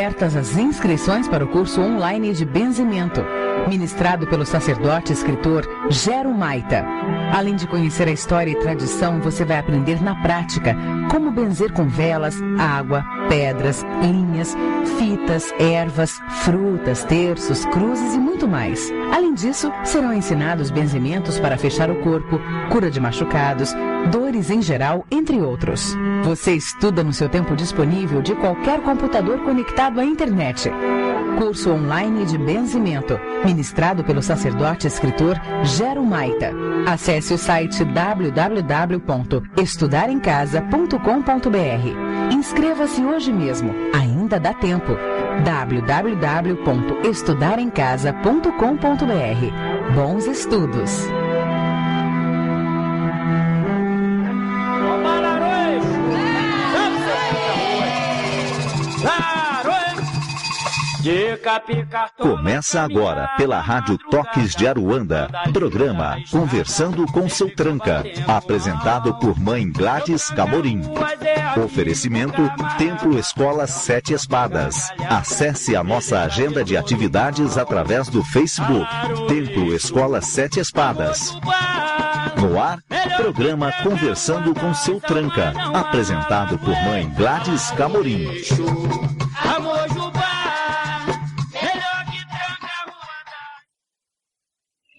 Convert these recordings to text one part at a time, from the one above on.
abertas as inscrições para o curso online de benzimento, ministrado pelo sacerdote e escritor Gero Maita. Além de conhecer a história e tradição, você vai aprender na prática como benzer com velas, água, pedras, linhas, fitas, ervas, frutas, terços, cruzes e muito mais. Além disso, serão ensinados benzimentos para fechar o corpo, cura de machucados, dores em geral, entre outros. Você estuda no seu tempo disponível de qualquer computador conectado à internet. Curso online de benzimento, ministrado pelo sacerdote e escritor Gero Maita. Acesse o site www.estudaremcasa.com.br. Inscreva-se hoje mesmo, ainda dá tempo. www.estudaremcasa.com.br. Bons estudos! Começa agora pela Rádio Toques de Aruanda, programa Conversando com Seu Tranca, apresentado por Mãe Gladys Camorim. Oferecimento Templo Escola Sete Espadas. Acesse a nossa agenda de atividades através do Facebook, Templo Escola Sete Espadas. No ar, programa Conversando com Seu Tranca, apresentado por Mãe Gladys Camorim.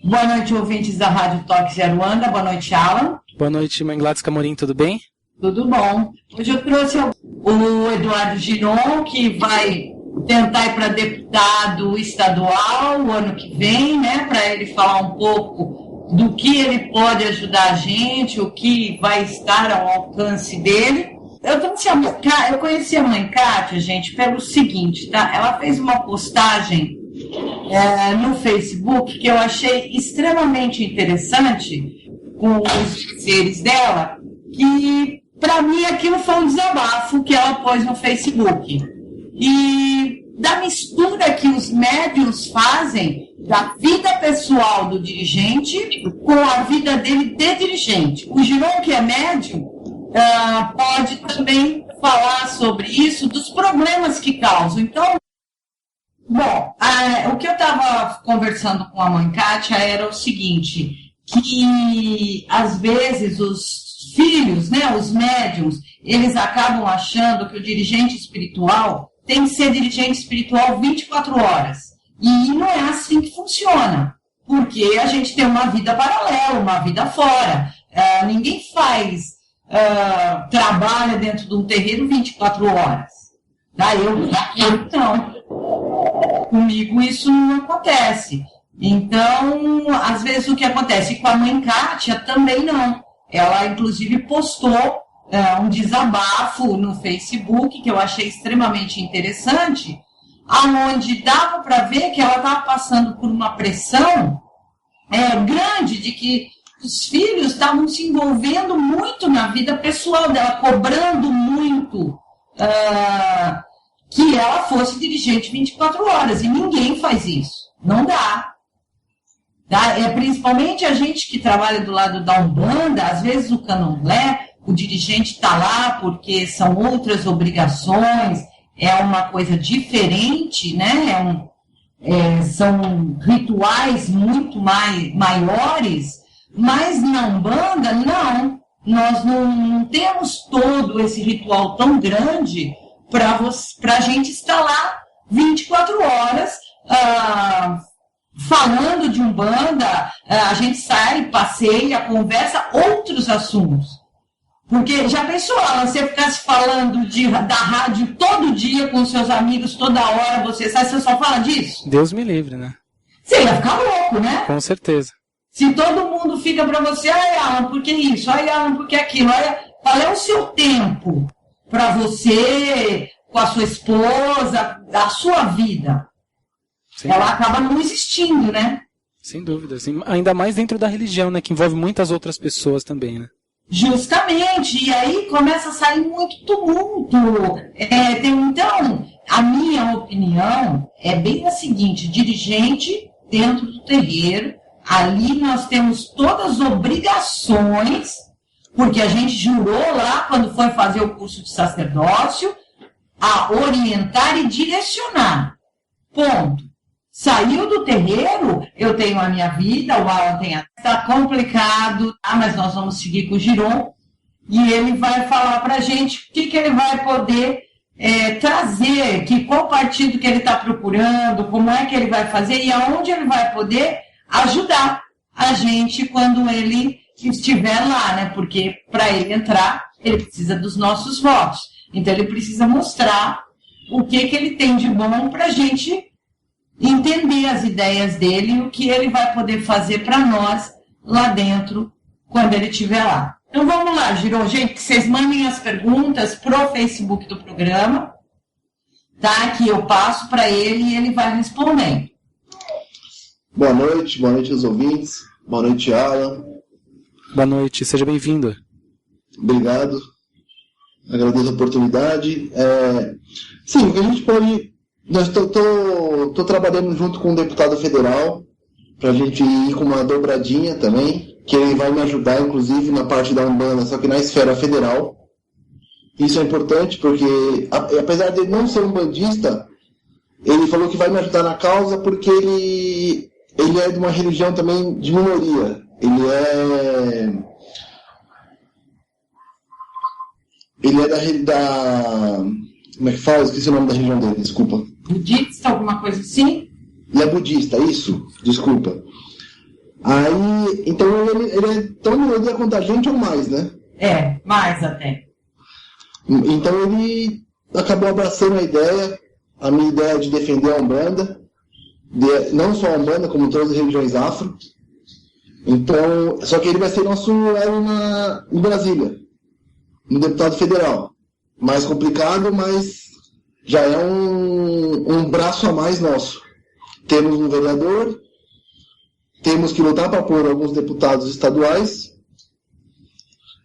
Boa noite, ouvintes da Rádio Toques de Aruanda. Boa noite, Alan. Boa noite, Mãe Gladys Camorim, tudo bem? Tudo bom. Hoje eu trouxe o Eduardo Giron, que vai tentar ir para deputado estadual o ano que vem, né? Para ele falar um pouco do que ele pode ajudar a gente, o que vai estar ao alcance dele. Eu conheci a Mãe Kátia, gente, pelo seguinte, tá? Ela fez uma postagem no Facebook que eu achei extremamente interessante com os seres dela, que para mim aquilo foi um desabafo que ela pôs no Facebook, e da mistura que os médiuns fazem da vida pessoal do dirigente com a vida dele de dirigente. O Giron, que é médium, pode também falar sobre isso, dos problemas que causam. Então, bom, o que eu estava conversando com a Mãe Kátia era o seguinte, que às vezes os filhos, né, os médiums, eles acabam achando que o dirigente espiritual tem que ser dirigente espiritual 24 horas. E não é assim que funciona, porque a gente tem uma vida paralela, uma vida fora. Ninguém trabalha dentro de um terreiro 24 horas. Tá? Eu não. Comigo isso não acontece. Então, às vezes o que acontece com a Mãe Kátia também não. Ela, inclusive, postou um desabafo no Facebook, que eu achei extremamente interessante, aonde dava para ver que ela estava passando por uma pressão grande de que os filhos estavam se envolvendo muito na vida pessoal dela, cobrando muito que ela fosse dirigente 24 horas, e ninguém faz isso. Não dá. Tá? Principalmente a gente que trabalha do lado da Umbanda, às vezes o candomblé, o dirigente está lá porque são outras obrigações, é uma coisa diferente, né? São rituais muito maiores, mas na Umbanda, não. Nós não temos todo esse ritual tão grande para a gente estar lá 24 horas falando de Umbanda. A gente sai, passeia, conversa outros assuntos. Porque já pensou, você ficasse falando da rádio todo dia com seus amigos, toda hora você só fala disso? Deus me livre, né? Você ia ficar louco, né? Com certeza. Se todo mundo fica para você, ai, Alan, por que isso? Ai, Alan, por que aquilo? Qual é o seu tempo para você, com a sua esposa, a sua vida? Sim. Ela acaba não existindo, né? Sem dúvida. Assim, ainda mais dentro da religião, né? Que envolve muitas outras pessoas também, né? Justamente, e aí começa a sair muito tumulto. Então, a minha opinião é bem a seguinte: dirigente dentro do terreiro, ali nós temos todas as obrigações, porque a gente jurou lá quando foi fazer o curso de sacerdócio, a orientar e direcionar. Ponto. Saiu do terreiro, eu tenho a minha vida, o Alan tem a... Está complicado, tá? Mas nós vamos seguir com o Giron e ele vai falar para a gente o que ele vai poder trazer, qual partido que ele está procurando, como é que ele vai fazer e aonde ele vai poder ajudar a gente quando ele estiver lá, né? Porque para ele entrar, ele precisa dos nossos votos. Então ele precisa mostrar o que ele tem de bom para a gente entender as ideias dele e o que ele vai poder fazer para nós lá dentro quando ele estiver lá. Então vamos lá, Giron, gente, que vocês mandem as perguntas pro Facebook do programa, tá? Que eu passo para ele e ele vai respondendo. Boa noite aos ouvintes, boa noite, Alan. Boa noite, seja bem-vindo. Obrigado, agradeço a oportunidade. Sim, o que a gente pode... Estou trabalhando junto com um deputado federal para a gente ir com uma dobradinha também, que ele vai me ajudar, inclusive, na parte da Umbanda, só que na esfera federal. Isso é importante porque, apesar de ele não ser umbandista, ele falou que vai me ajudar na causa porque ele é de uma religião também de minoria. Ele é da como é que fala? Esqueci o nome da religião dele, desculpa. Budista, alguma coisa assim? Ele é budista, isso? Desculpa. Aí, então ele é tão minoria quanto a gente ou mais, né? Mais até. Então ele acabou abraçando a minha ideia de defender a Umbanda, não só a Umbanda, como todas as religiões afro. Então, só que ele vai ser nosso elo em Brasília, no deputado federal. Mais complicado, mas já é um braço a mais nosso. Temos um vereador, temos que lutar para pôr alguns deputados estaduais.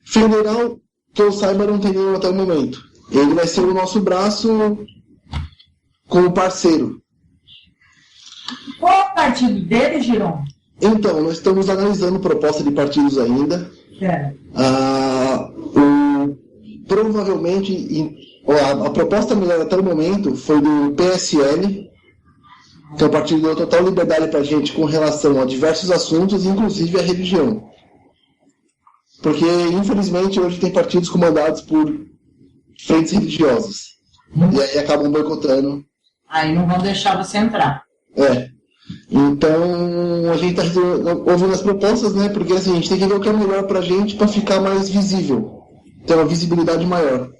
Federal, que eu saiba, não tem nenhum até o momento. Ele vai ser o nosso braço como parceiro. Qual é o partido dele, Giron? Então, nós estamos analisando proposta de partidos ainda. Provavelmente, a proposta melhor até o momento foi do PSL, que é um partido que deu total liberdade para a gente com relação a diversos assuntos, inclusive a religião. Porque, infelizmente, hoje tem partidos comandados por frentes religiosas. E aí acabam boicotando. Aí não vão deixar você entrar. Então, a gente está ouvindo as propostas, né? Porque assim, a gente tem que ver o que é melhor para a gente para ficar mais visível. Ter uma visibilidade maior.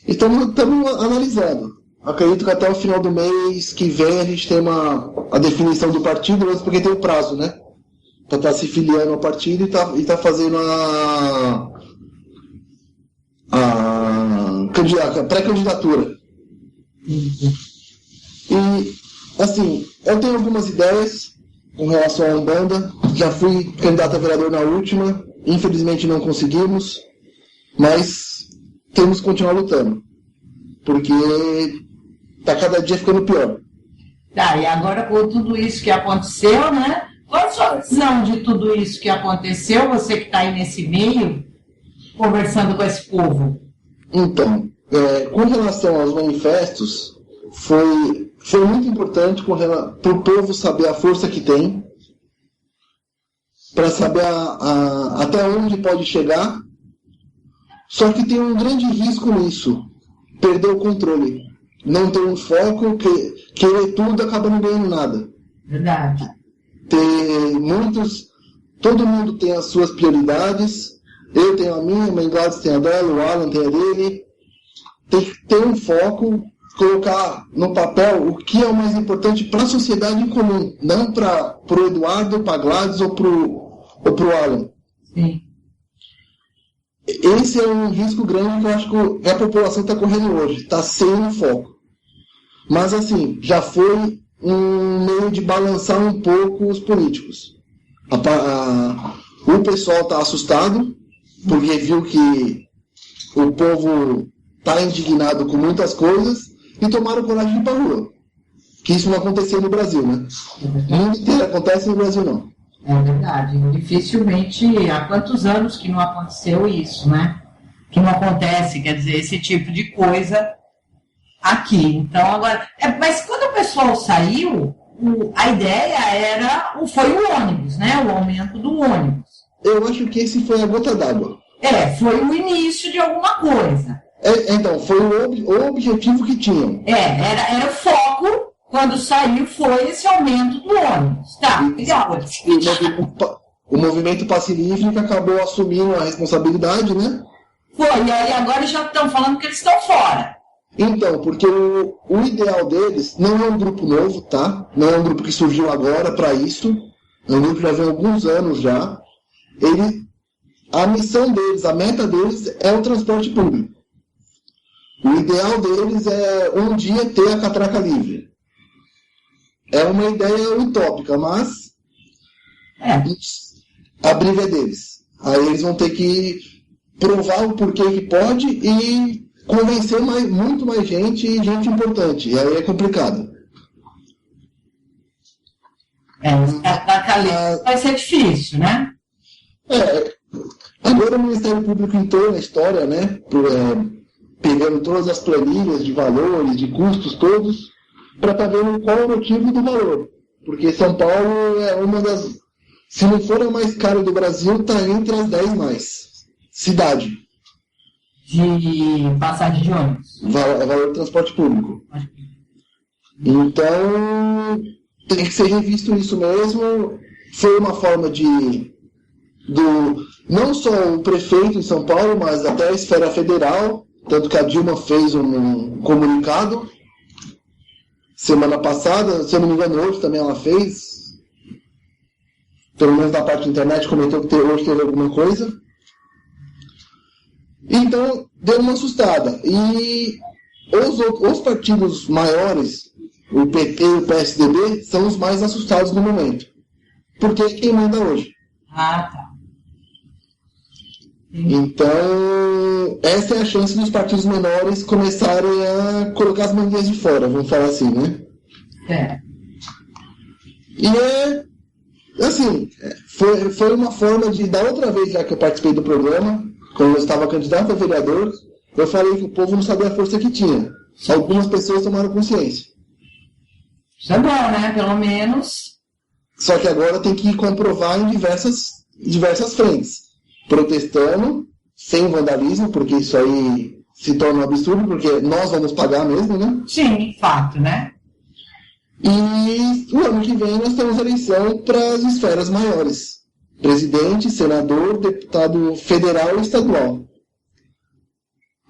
E estamos analisando. Acredito que até o final do mês que vem a gente tem a definição do partido, mesmo porque tem o prazo, né? Para estar se filiando ao partido e tá fazendo a pré-candidatura. E, assim, eu tenho algumas ideias com relação à Umbanda. Já fui candidato a vereador na última. Infelizmente não conseguimos. Mas temos que continuar lutando. Porque está cada dia ficando pior. E agora com tudo isso que aconteceu, né? Qual a sua visão de tudo isso que aconteceu? Você que está aí nesse meio, conversando com esse povo. Então, com relação aos manifestos, foi muito importante para o povo saber a força que tem, para saber até onde pode chegar. Só que tem um grande risco nisso, perder o controle, não ter um foco, querer tudo acaba não ganhando nada. Verdade. Todo mundo tem as suas prioridades, eu tenho a minha, a mãe Gladys tem a dela, o Alan tem a dele. Tem que ter um foco, colocar no papel o que é o mais importante para a sociedade em comum, não para o Eduardo, para a Gladys ou para o Alan. Sim. Esse é um risco grande que eu acho que a população está correndo hoje, está sem um foco. Mas assim, já foi um meio de balançar um pouco os políticos. O pessoal está assustado, porque viu que o povo está indignado com muitas coisas e tomaram coragem de ir para a rua. Que isso não acontecia no Brasil, né? O mundo inteiro acontece, no Brasil não. É verdade. Dificilmente, há quantos anos que não aconteceu isso, né? Que não acontece, quer dizer, esse tipo de coisa aqui. Então, agora... mas quando o pessoal saiu, a ideia foi o ônibus, né? O aumento do ônibus. Eu acho que esse foi a gota d'água. Foi o início de alguma coisa. Então, foi o objetivo que tinham. Era o foco, quando saiu, foi esse aumento do ônibus. Tá, legal. O movimento Passe Livre que acabou assumindo a responsabilidade, né? Foi, e aí agora já estão falando que eles estão fora. Então, porque o ideal deles não é um grupo novo, tá? Não é um grupo que surgiu agora para isso. É um grupo que já vem há alguns anos já. A missão deles, a meta deles é o transporte público. O ideal deles é um dia ter a catraca livre. É uma ideia utópica, mas a briga é deles. Aí eles vão ter que provar o porquê que pode e convencer muito mais gente e gente importante. E aí é complicado. A catraca livre vai ser difícil, né? Agora o Ministério Público entrou na história, né? Pegando todas as planilhas de valores, de custos todos, para estar vendo qual é o motivo do valor. Porque São Paulo é uma das... Se não for a mais cara do Brasil, está entre as 10 mais. Cidade. De passagem de ônibus. Valor do transporte público. Então, tem que ser revisto isso mesmo. Foi uma forma não só o prefeito de São Paulo, mas até a esfera federal, tanto que a Dilma fez um comunicado semana passada, se eu não me engano hoje também ela fez, pelo menos da parte da internet comentou que hoje teve alguma coisa. Então deu uma assustada, e os partidos maiores, o PT e o PSDB, são os mais assustados no momento, porque é quem manda hoje. Tá. Então, essa é a chance dos partidos menores começarem a colocar as manguinhas de fora, vamos falar assim, né? E assim, foi uma forma de, da outra vez já que eu participei do programa, quando eu estava candidato a vereador, eu falei que o povo não sabia a força que tinha. Algumas pessoas tomaram consciência. Isso é bom, né? Pelo menos. Só que agora tem que comprovar em diversas frentes. Protestando, sem vandalismo, porque isso aí se torna um absurdo, porque nós vamos pagar mesmo, né? Sim, fato, né? E o ano que vem nós temos eleição para as esferas maiores. Presidente, senador, deputado federal e estadual.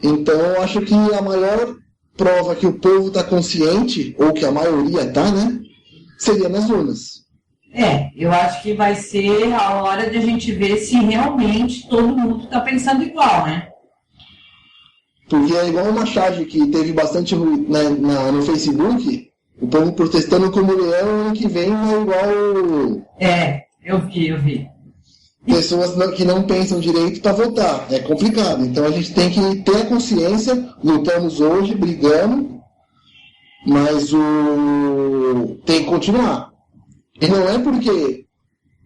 Então, eu acho que a maior prova que o povo está consciente, ou que a maioria está, né? Seria nas urnas. Eu acho que vai ser a hora de a gente ver se realmente todo mundo está pensando igual, né? Porque é igual uma charge que teve bastante no Facebook, o povo protestando como leão, ano que vem é igual... Eu vi. Pessoas que não pensam direito para votar. É complicado. Então a gente tem que ter a consciência, lutamos hoje, brigamos, mas tem que continuar. E não é porque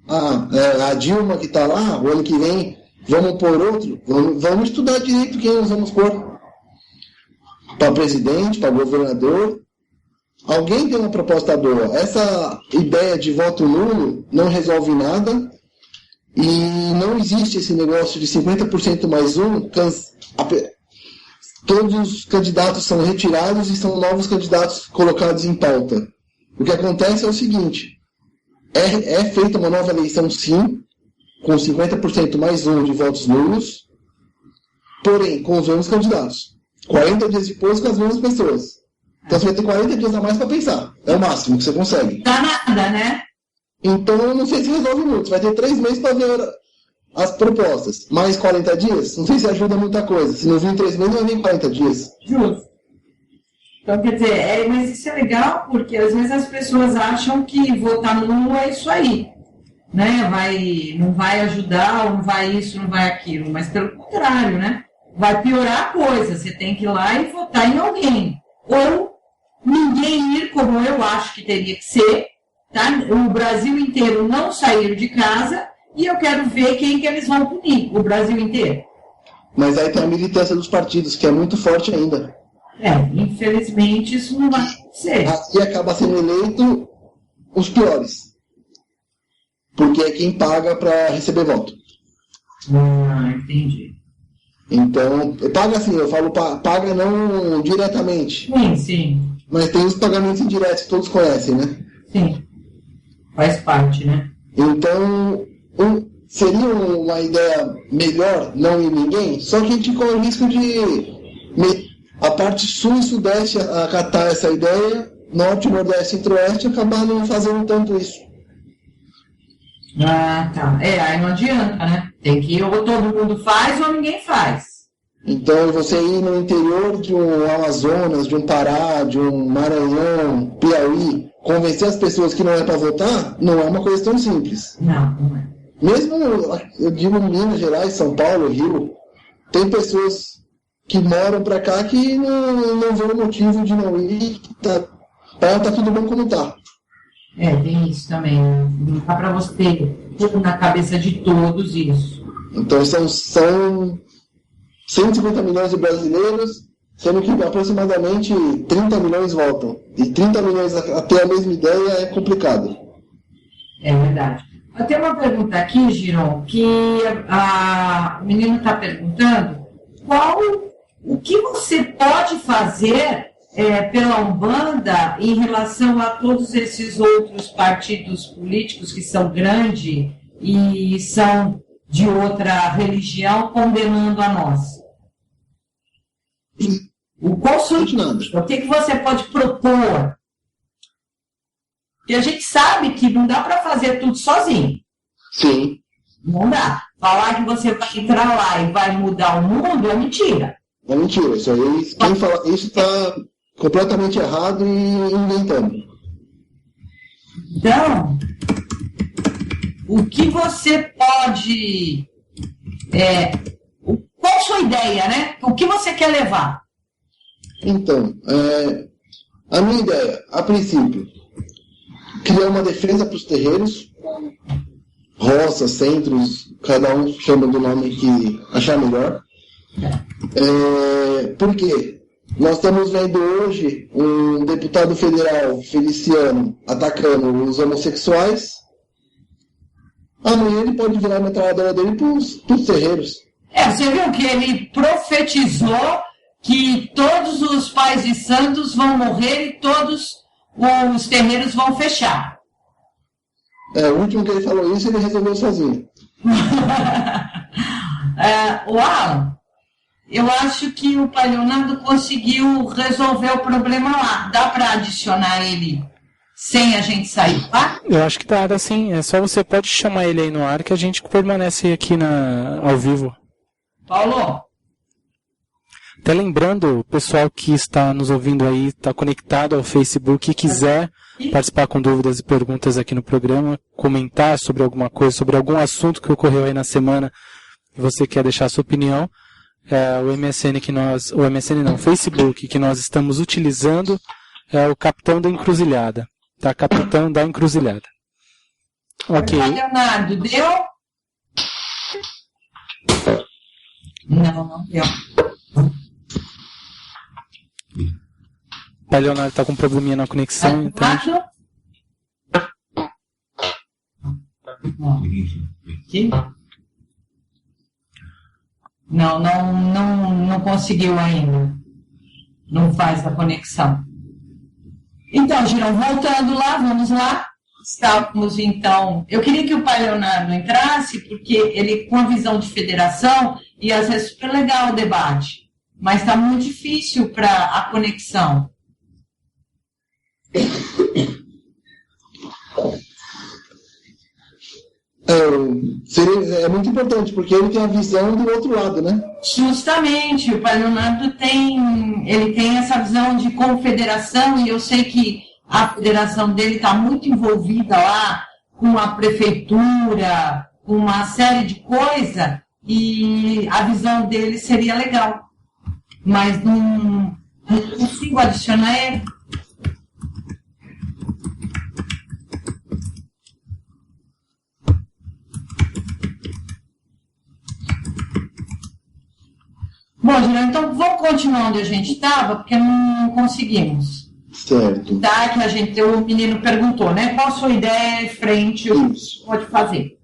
a Dilma que está lá, o ano que vem, vamos pôr outro, vamos estudar direito quem nós vamos pôr. Para presidente, para governador. Alguém tem uma proposta boa. Essa ideia de voto nulo não resolve nada e não existe esse negócio de 50% mais um. Todos os candidatos são retirados e são novos candidatos colocados em pauta. O que acontece é o seguinte. É feita uma nova eleição, sim, com 50% mais um de votos nulos, porém, com os mesmos candidatos. 40 dias depois, com as mesmas pessoas. Então, você vai ter 40 dias a mais para pensar. É o máximo que você consegue. Dá nada, né? Então, eu não sei se resolve muito. Você vai ter 3 meses para ver as propostas. Mais 40 dias, não sei se ajuda muita coisa. Se não vir em 3 meses, vai vir em 40 dias. Justo. Então, quer dizer, mas isso é legal, porque às vezes as pessoas acham que votar nulo é isso aí, né? Não vai ajudar, ou não vai isso, não vai aquilo, mas pelo contrário, né? Vai piorar a coisa, você tem que ir lá e votar em alguém. Ou ninguém ir, como eu acho que teria que ser, tá? O Brasil inteiro não sair de casa, e eu quero ver quem que eles vão punir, o Brasil inteiro. Mas aí tem a militância dos partidos, que é muito forte ainda. Infelizmente isso não vai acontecer. E acaba sendo eleito os piores. Porque é quem paga para receber voto. Entendi. Então, paga assim, eu falo paga não diretamente. Sim. Mas tem os pagamentos indiretos que todos conhecem, né? Sim. Faz parte, né? Então, seria uma ideia melhor não ir ninguém, só que a gente corre o risco de a parte sul e sudeste acatar essa ideia, norte, nordeste e centro-oeste acabar não fazendo tanto isso. Tá. Aí não adianta, né? Tem que ou todo mundo faz ou ninguém faz. Então, você ir no interior de um Amazonas, de um Pará, de um Maranhão, Piauí, convencer as pessoas que não é para votar, não é uma coisa tão simples. Não é. Mesmo, eu digo, Minas Gerais, São Paulo, Rio, tem pessoas que moram para cá que não vê o motivo de não ir, tá tudo bom como tá. Tem isso também. Não dá para você pôr na cabeça de todos isso. Então, são 150 milhões de brasileiros, sendo que aproximadamente 30 milhões votam. E 30 milhões a ter a mesma ideia é complicado. É verdade. Eu tenho uma pergunta aqui, Giron, que o menino está perguntando o que você pode fazer pela Umbanda em relação a todos esses outros partidos políticos que são grandes e são de outra religião condenando a nossa. O que você pode propor? Porque a gente sabe que não dá para fazer tudo sozinho. Sim. Não dá. Falar que você vai entrar lá e vai mudar o mundo é mentira. É mentira. Isso aí, quem fala isso está completamente errado e inventando. Então, o que você pode... qual a sua ideia, né? O que você quer levar? Então, a minha ideia, a princípio, criar uma defesa para os terreiros, roças, centros, cada um chama do nome que achar melhor. Por quê? Nós estamos vendo hoje um deputado federal, Feliciano, atacando os homossexuais. Amanhã ele pode virar a metralhadora dele para os terreiros. Você viu que ele profetizou que todos os pais de santos vão morrer e todos os terreiros vão fechar. O último que ele falou isso, ele resolveu sozinho. O Alan, eu acho que o Pai Leonardo conseguiu resolver o problema lá. Dá para adicionar ele sem a gente sair, tá? Eu acho que dá, sim. É só você pode chamar ele aí no ar que a gente permanece aqui ao vivo. Paulo? Até lembrando, o pessoal que está nos ouvindo aí, está conectado ao Facebook e quiser participar com dúvidas e perguntas aqui no programa, comentar sobre alguma coisa, sobre algum assunto que ocorreu aí na semana, e você quer deixar a sua opinião, o Facebook que nós estamos utilizando é o Capitão da Encruzilhada. Tá? Capitão da Encruzilhada. Ok. Leonardo, deu? Não deu. O Leonardo está com um probleminha na conexão, então... Aqui? Não conseguiu ainda. Não faz a conexão. Então, Girão, voltando lá, vamos lá. Estávamos, então... Eu queria que o Pai Leonardo entrasse, porque ele, com a visão de federação, ia ser super legal o debate. Mas está muito difícil para a conexão. É muito importante, porque ele tem a visão do outro lado, né? Justamente, o Pai Leonardo tem essa visão de confederação, e eu sei que a federação dele está muito envolvida lá com a prefeitura, com uma série de coisas, e a visão dele seria legal. Mas não consigo adicionar ele. Bom, Julião, então vamos continuar onde a gente estava, porque não conseguimos. Certo. Tá, que o menino perguntou, né? Qual a sua ideia frente ao que pode fazer?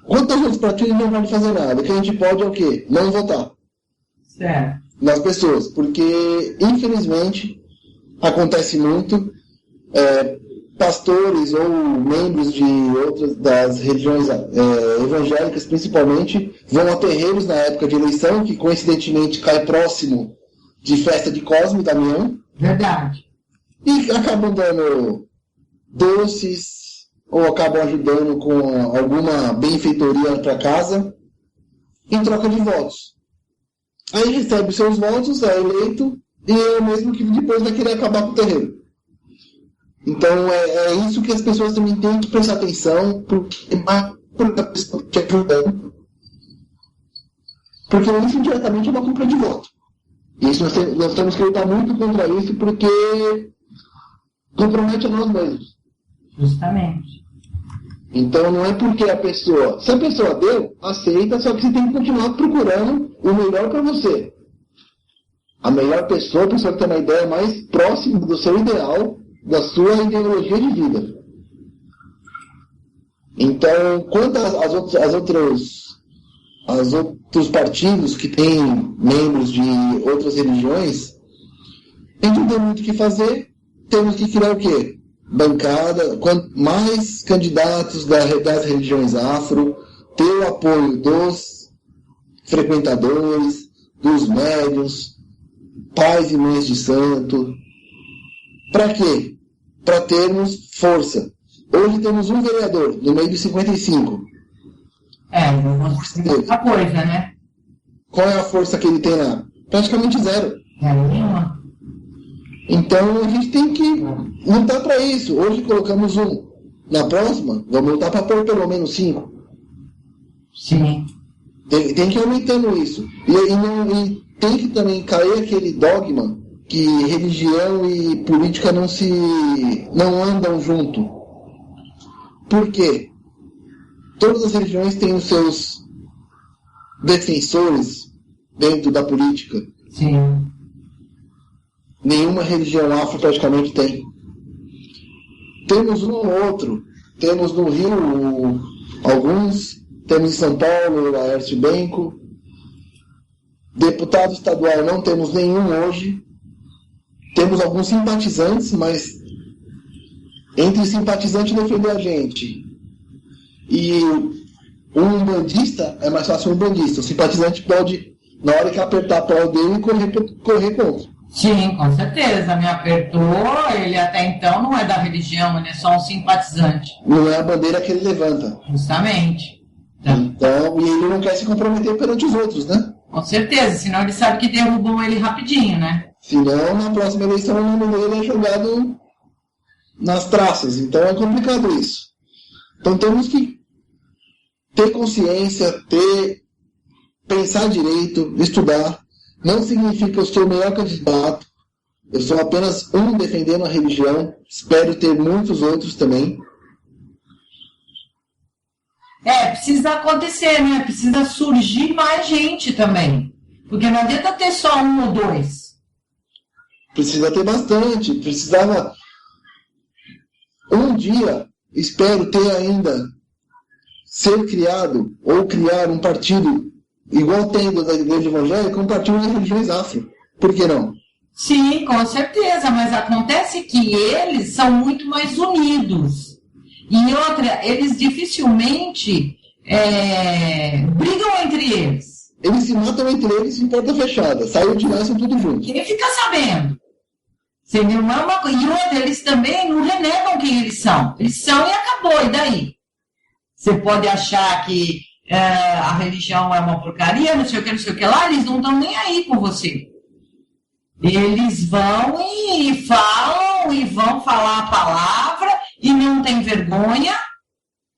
Quanto aos outros partidos não pode fazer nada. O que a gente pode é o quê? Não votar. Certo. Nas pessoas. Porque, infelizmente, acontece muito, pastores ou membros de outras das religiões evangélicas, principalmente, vão a terreiros na época de eleição, que coincidentemente cai próximo de festa de Cosme e Damião. Verdade. E acabam dando doces, ou acabam ajudando com alguma benfeitoria para casa, em troca de votos. Aí recebe os seus votos, é eleito, e é o mesmo que depois vai querer acabar com o terreiro. Então é isso que as pessoas também têm que prestar atenção, porque a pessoa te ajudando. Porque isso indiretamente é uma compra de voto. E isso nós temos que lutar muito contra isso, porque compromete a nós mesmos. Justamente. Então não é porque a pessoa... Se a pessoa deu, aceita, só que você tem que continuar procurando o melhor para você. A melhor pessoa, a pessoa que tem uma ideia mais próxima do seu ideal, da sua ideologia de vida. Então, quanto aos outros partidos que têm membros de outras religiões, a gente não tem muito o que fazer. Temos que criar o quê? Bancada, mais candidatos das religiões afro, ter o apoio dos frequentadores, dos médiuns, pais e mães de santo. Para quê? Para termos força. Hoje temos um vereador, no meio de 55. Muita coisa, né? Qual é a força que ele tem lá? Praticamente zero. Nenhuma. Então a gente tem que lutar para isso. Hoje colocamos um. Na próxima, vamos lutar para pôr pelo menos 5. Sim. Tem que ir aumentando isso. E tem que também cair aquele dogma que religião e política não andam junto. Por quê? Todas as religiões têm os seus defensores dentro da política. Sim. Nenhuma religião afro praticamente tem. Temos um ou outro. Temos no Rio alguns. Temos em São Paulo, Laércio Benco. Deputado estadual não temos nenhum hoje. Temos alguns simpatizantes, mas entre simpatizante defender a gente e um bandista, é mais fácil um bandista. O simpatizante pode, na hora que apertar a pau dele, correr contra. Sim, com certeza. Me apertou, ele até então não é da religião, ele é só um simpatizante. Não é a bandeira que ele levanta. Justamente. Então, e ele não quer se comprometer perante os outros, né? Com certeza, senão ele sabe que derrubam ele rapidinho, né? Senão, na próxima eleição, o nome dele é jogado nas traças. Então, é complicado isso. Então, temos que ter consciência, pensar direito, estudar. Não significa que eu sou o melhor candidato. Eu sou apenas um defendendo a religião. Espero ter muitos outros também. Precisa acontecer, né? Precisa surgir mais gente também. Porque não adianta ter só um ou dois. Precisa ter bastante. Precisava... Um dia, espero ter ainda ser criado ou criar um partido igual tem da Igreja Evangélica, um partido de religiões afro. Por que não? Sim, com certeza, mas acontece que eles são muito mais unidos. E outra, eles dificilmente brigam entre eles. Eles se matam entre eles em porta fechada. Saiu de lá e são tudo juntos. Quem fica sabendo? Você viu? E outra, eles também não renegam quem eles são. Eles são e acabou, e daí? Você pode achar que a religião é uma porcaria, não sei o que lá, eles não estão nem aí com você. Eles vão e falam, e vão falar a palavra, e não tem vergonha,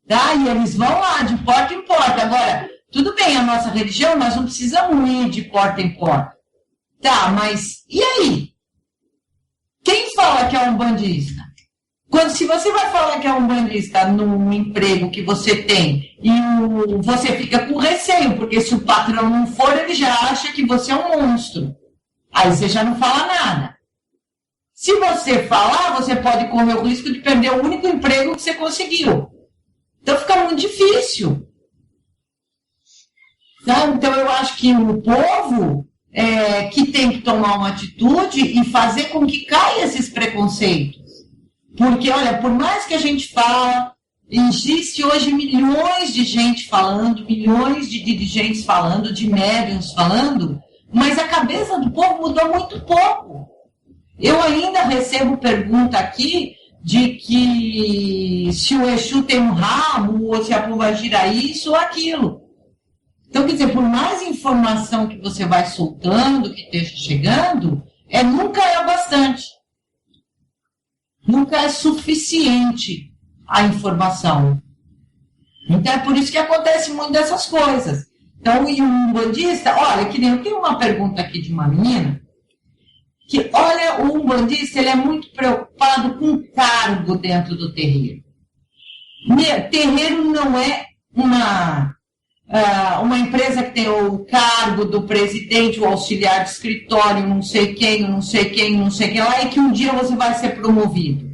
tá? E eles vão lá, de porta em porta. Agora, tudo bem, a nossa religião, nós não precisamos ir de porta em porta. Tá, mas e aí? Quem fala que é um bandista? Se você vai falar que é um bandista no emprego que você tem e você fica com receio, porque se o patrão não for, ele já acha que você é um monstro. Aí você já não fala nada. Se você falar, você pode correr o risco de perder o único emprego que você conseguiu. Então fica muito difícil. Então eu acho que o povo que tem que tomar uma atitude e fazer com que caia esses preconceitos. Porque, olha, por mais que a gente fala, existe hoje milhões de gente falando, milhões de dirigentes falando, de médiuns falando, mas a cabeça do povo mudou muito pouco. Eu ainda recebo pergunta aqui de que se o Exu tem um rabo, ou se a pombagira é isso ou aquilo. Então, quer dizer, por mais informação que você vai soltando, que esteja chegando, nunca é o bastante. Nunca é suficiente a informação. Então, é por isso que acontece muito dessas coisas. Então, e um umbandista, olha, que nem eu tenho uma pergunta aqui de uma menina, que, olha, o umbandista, ele é muito preocupado com o cargo dentro do terreiro. Terreiro não é uma empresa que tem o cargo do presidente, o auxiliar de escritório, não sei quem lá, e que um dia você vai ser promovido.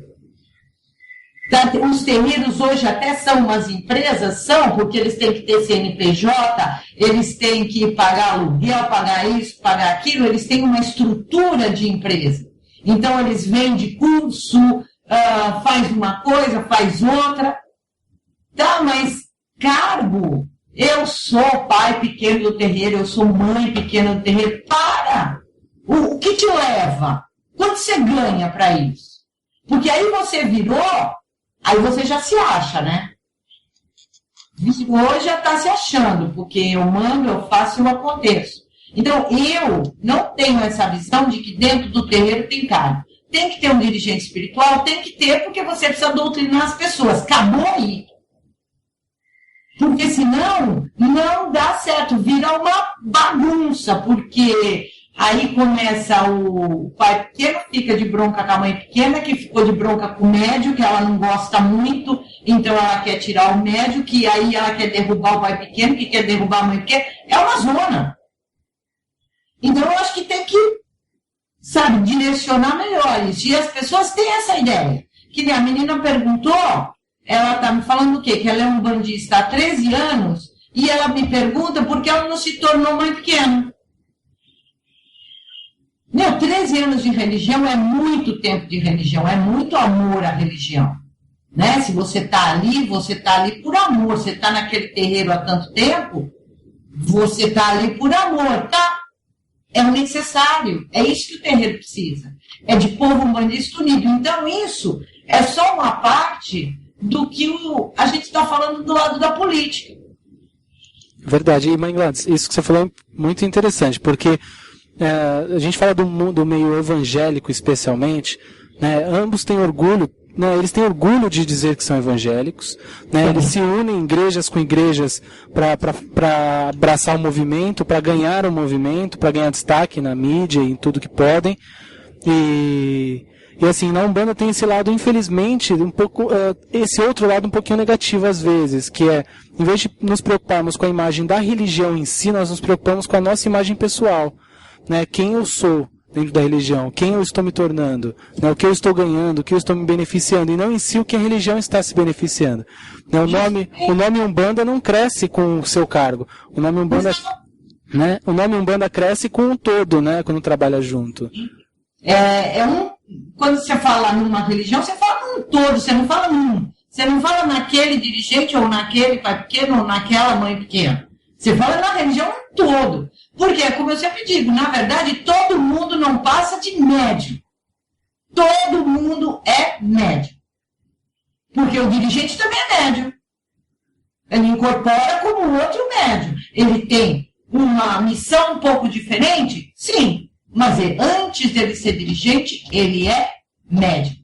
Os terreiros hoje até são umas empresas, porque eles têm que ter CNPJ, eles têm que pagar aluguel, pagar isso, pagar aquilo, eles têm uma estrutura de empresa. Então eles vendem curso, faz uma coisa, faz outra. Tá, mas cargo... Eu sou pai pequeno do terreiro, eu sou mãe pequena do terreiro. Para! O que te leva? Quanto você ganha para isso? Porque aí você virou, aí você já se acha, né? Hoje já está se achando, porque eu mando, eu faço e eu aconteço. Então, eu não tenho essa visão de que dentro do terreiro tem cargo. Tem que ter um dirigente espiritual? Tem que ter, porque você precisa doutrinar as pessoas. Acabou aí. Porque senão não dá certo, vira uma bagunça, porque aí começa o pai pequeno, fica de bronca com a mãe pequena, que ficou de bronca com o médio, que ela não gosta muito, então ela quer tirar o médio, que aí ela quer derrubar o pai pequeno, que quer derrubar a mãe pequena, é uma zona. Então eu acho que tem que, direcionar melhor isso, e as pessoas têm essa ideia, que a menina perguntou... Ela está me falando o quê? Que ela é umbandista há 13 anos e ela me pergunta por que ela não se tornou mãe pequena. 13 anos de religião é muito tempo de religião, é muito amor à religião. Né? Se você está ali por amor. Você está naquele terreiro há tanto tempo, você está ali por amor, tá? É o necessário, é isso que o terreiro precisa. É de povo umbandista unido. Então isso é só uma parte... do que a gente está falando do lado da política. Verdade. E, Mãe Gladys, isso que você falou é muito interessante, porque a gente fala do meio evangélico especialmente, né, ambos têm orgulho, né, eles têm orgulho de dizer que são evangélicos, né, eles se unem igrejas com igrejas para abraçar o movimento, para ganhar o movimento, para ganhar destaque na mídia e em tudo que podem. E assim, na Umbanda tem esse lado, infelizmente, um pouco, esse outro lado um pouquinho negativo às vezes, que é, em vez de nos preocuparmos com a imagem da religião em si, nós nos preocupamos com a nossa imagem pessoal, né? Quem eu sou dentro da religião, quem eu estou me tornando, né? O que eu estou ganhando, o que eu estou me beneficiando, e não em si o que a religião está se beneficiando. Né? O nome Umbanda não cresce com o seu cargo. O nome Umbanda, né? O nome Umbanda cresce com o todo, né? Quando trabalha junto. Quando você fala numa religião, você fala num todo, você não fala num. Você não fala naquele dirigente, ou naquele pai pequeno, ou naquela mãe pequena. Você fala na religião um todo. Porque, como eu sempre digo, na verdade, todo mundo não passa de médio. Todo mundo é médio. Porque o dirigente também é médio. Ele incorpora como outro médio. Ele tem uma missão um pouco diferente? Sim. Mas antes dele ser dirigente, ele é médico.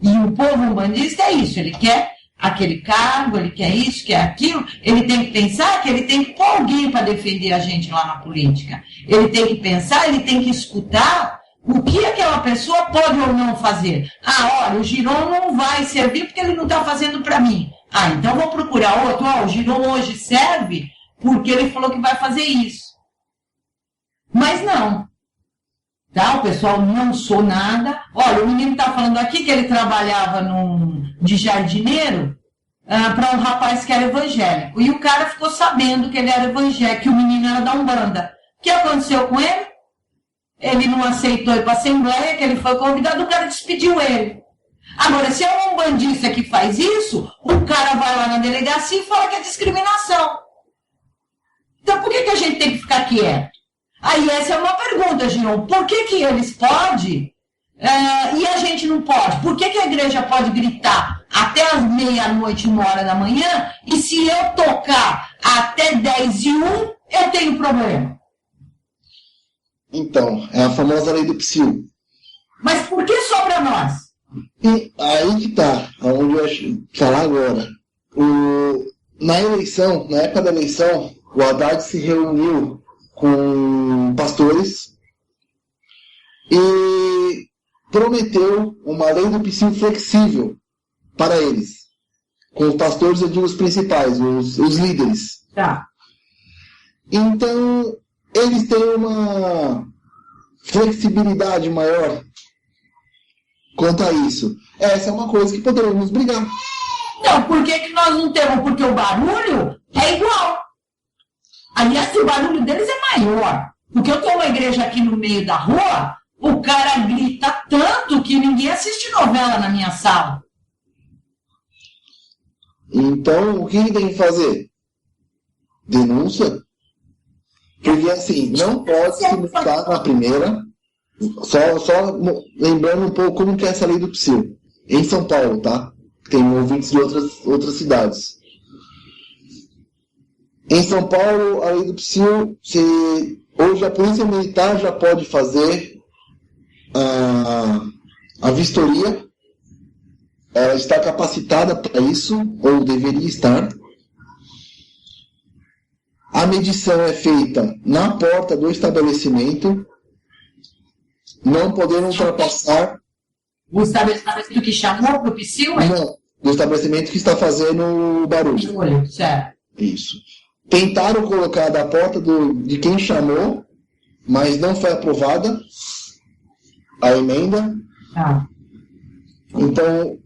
E o povo umbandista é isso, ele quer aquele cargo, ele quer isso, quer aquilo, ele tem que pensar que ele tem que pôr alguém para defender a gente lá na política. Ele tem que pensar, ele tem que escutar O que aquela pessoa pode ou não fazer? Olha, o Giron não vai servir porque ele não está fazendo para mim. Então vou procurar outro. O Giron hoje serve porque ele falou que vai fazer isso. Mas não. Tá? O pessoal não sou nada. Olha, o menino está falando aqui que ele trabalhava de jardineiro para um rapaz que era evangélico. E o cara ficou sabendo que ele era evangélico, que o menino era da Umbanda. O que aconteceu com ele? Ele não aceitou ir para a Assembleia, que ele foi convidado, o cara despediu ele. Agora, se é um umbandista que faz isso, o cara vai lá na delegacia e fala que é discriminação. Então, por que a gente tem que ficar quieto? Aí essa é uma pergunta, Giron. Por que eles podem e a gente não pode? Por que a igreja pode gritar até as 00:30, 1h, e se eu tocar até 10:01, eu tenho problema? Então, é a famosa lei do psil. Mas por que só para nós? E aí que tá, onde eu acho falar agora. Na época da eleição, o Haddad se reuniu com pastores e prometeu uma lei do psil flexível para eles. Com os pastores, eu digo os principais, os líderes. Tá. Então, eles têm uma flexibilidade maior quanto a isso. Essa é uma coisa que poderíamos brigar. Não, por que nós não temos? Porque o barulho é igual. Aliás, o barulho deles é maior. Porque eu tenho uma igreja aqui no meio da rua, o cara grita tanto que ninguém assiste novela na minha sala. Então, o que ele tem que fazer? Denúncia? Porque, assim, não pode se multar na primeira. Só lembrando um pouco como que é essa lei do psil. Em São Paulo, tá? Tem ouvintes de outras cidades. Em São Paulo, a lei do psil, hoje a polícia militar já pode fazer a vistoria. Ela está capacitada para isso, ou deveria estar. A medição é feita na porta do estabelecimento, não podendo ultrapassar... O estabelecimento que chamou para o psil? Não, do estabelecimento que está fazendo barulho. Certo. Isso. Tentaram colocar da porta de quem chamou, mas não foi aprovada a emenda. Então,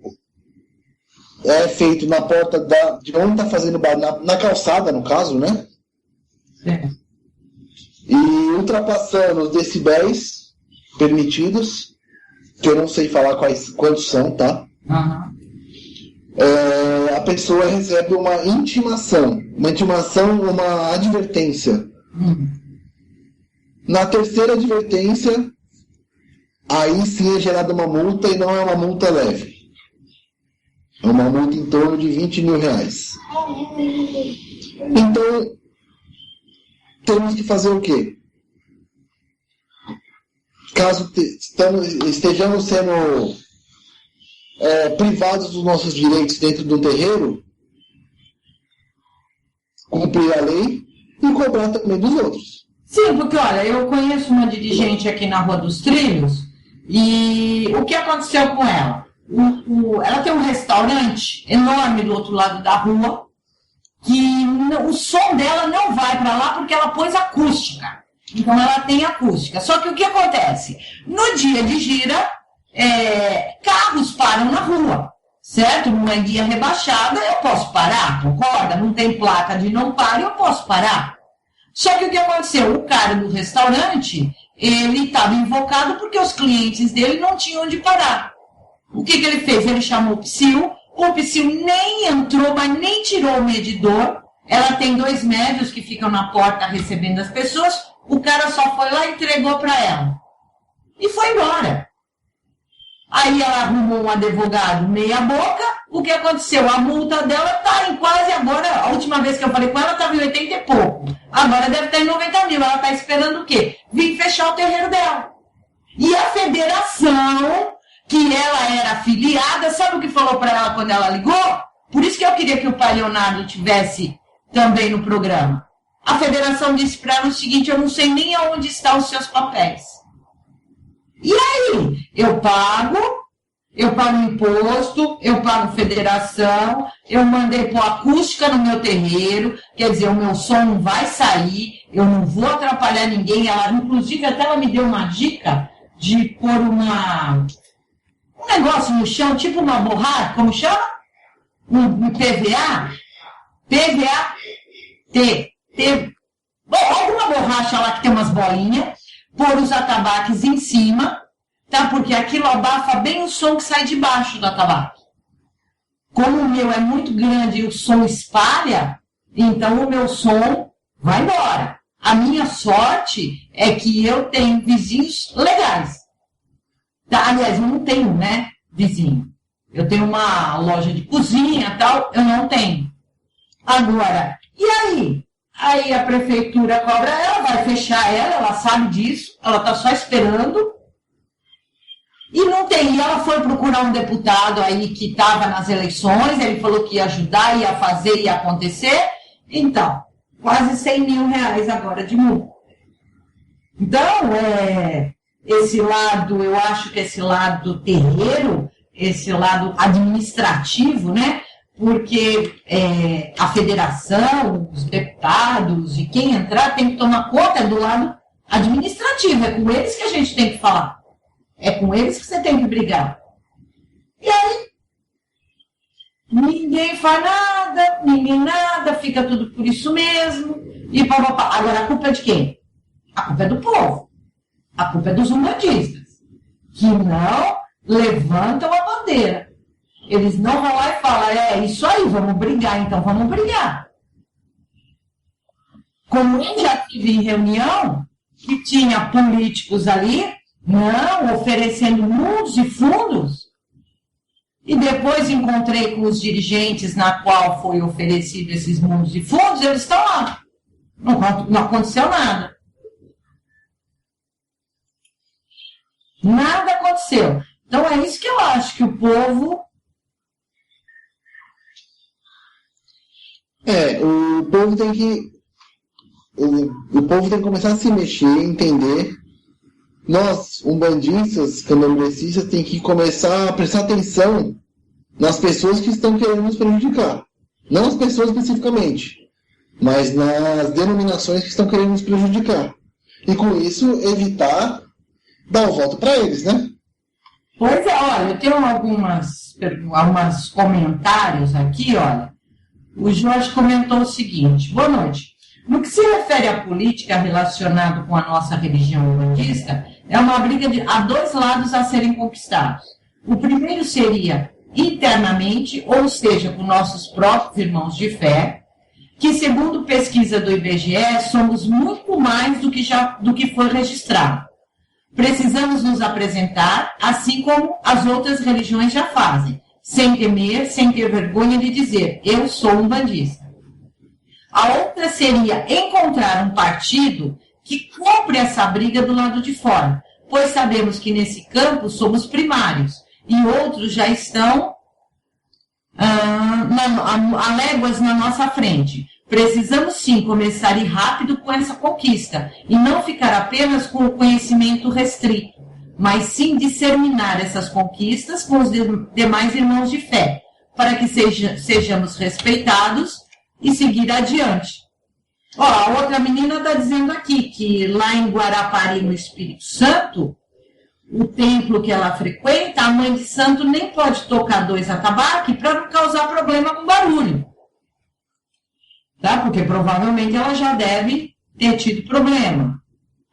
é feito na porta de onde está fazendo barulho, na calçada, no caso, né? E ultrapassando os decibéis permitidos, que eu não sei falar quantos são, tá? A pessoa recebe uma intimação, uma advertência. Na terceira advertência, aí sim é gerada uma multa, e não é uma multa leve. É uma multa em torno de R$20 mil. Então, temos que fazer o quê? Caso estejamos sendo privados dos nossos direitos dentro do terreiro, cumprir a lei e cobrar também dos outros. Sim, porque olha, eu conheço uma dirigente aqui na Rua dos Trilhos, e o que aconteceu com ela? Ela tem um restaurante enorme do outro lado da rua, que o som dela não vai para lá porque ela pôs acústica. Então ela tem acústica. Só que o que acontece? No dia de gira, carros param na rua, certo? Numa guia rebaixada, eu posso parar, concorda? Não tem placa de não pare, eu posso parar. Só que o que aconteceu? O cara do restaurante, ele estava invocado porque os clientes dele não tinham onde parar. O que ele fez? Ele chamou o psil nem entrou, mas nem tirou o medidor. Ela tem 2 médios que ficam na porta recebendo as pessoas. O cara só foi lá e entregou para ela. E foi embora. Aí ela arrumou um advogado meia boca. O que aconteceu? A multa dela está em quase agora. A última vez que eu falei com ela estava em 80 e pouco. Agora deve estar em 90 mil. Ela está esperando o quê? Vir fechar o terreiro dela. E a federação, que ela era afiliada, sabe o que falou para ela quando ela ligou? Por isso que eu queria que o pai Leonardo tivesse também no programa. A federação disse para ela o seguinte: eu não sei nem aonde estão os seus papéis. E aí? Eu pago imposto, eu pago federação, eu mandei pôr acústica no meu terreiro, quer dizer, o meu som não vai sair, eu não vou atrapalhar ninguém. Ela, inclusive, até ela me deu uma dica de pôr um negócio no chão, tipo uma borracha, como chama? Um PVA? Bom, alguma borracha lá que tem umas bolinhas, pôr os atabaques em cima, tá? Porque aquilo abafa bem o som que sai de baixo do atabaque. Como o meu é muito grande e o som espalha, então o meu som vai embora. A minha sorte é que eu tenho vizinhos legais. Tá? Aliás, eu não tenho, né, vizinho. Eu tenho uma loja de cozinha e tal, eu não tenho. Agora, e aí? Aí a prefeitura cobra ela, vai fechar ela sabe disso, ela está só esperando. E não tem, e ela foi procurar um deputado aí que estava nas eleições, ele falou que ia ajudar, ia fazer, ia acontecer. Então, quase 100 mil reais agora de multa. Então, esse lado, eu acho que esse lado terreiro, esse lado administrativo, né? Porque a federação, os deputados e quem entrar tem que tomar conta do lado administrativo. É com eles que a gente tem que falar. É com eles que você tem que brigar. E aí, ninguém faz nada, ninguém nada, fica tudo por isso mesmo. E papapá. Agora, a culpa é de quem? A culpa é do povo. A culpa é dos umbandistas, que não levantam a bandeira. Eles não vão lá e falam, isso aí, vamos brigar, então vamos brigar. Como eu já tive em reunião, que tinha políticos ali, não, oferecendo mundos e fundos, e depois encontrei com os dirigentes na qual foi oferecido esses mundos e fundos, eles estão lá. Não aconteceu nada. Nada aconteceu. Então é isso que eu acho que o povo... O povo tem que... O povo tem que começar a se mexer, entender. Nós, umbandistas, candomblecistas, tem que começar a prestar atenção nas pessoas que estão querendo nos prejudicar. Não as pessoas especificamente, mas nas denominações que estão querendo nos prejudicar. E com isso, evitar dar o voto para eles, né? Pois é, olha, eu tenho alguns comentários aqui, olha. O Jorge comentou o seguinte, boa noite. No que se refere à política relacionada com a nossa religião umbandista, é uma briga a dois lados a serem conquistados. O primeiro seria internamente, ou seja, com nossos próprios irmãos de fé, que segundo pesquisa do IBGE, somos muito mais do que foi registrado. Precisamos nos apresentar, assim como as outras religiões já fazem, sem temer, sem ter vergonha de dizer, eu sou umbandista. A outra seria encontrar um partido que compre essa briga do lado de fora, pois sabemos que nesse campo somos primários e outros já estão a léguas na nossa frente. Precisamos sim começar a ir rápido com essa conquista e não ficar apenas com o conhecimento restrito, mas sim disseminar essas conquistas com os demais irmãos de fé, para que sejamos respeitados e seguir adiante. Ó, a outra menina está dizendo aqui que lá em Guarapari, no Espírito Santo, o templo que ela frequenta, a mãe de santo nem pode tocar 2 atabaques para não causar problema com barulho. Tá? Porque provavelmente ela já deve ter tido problema.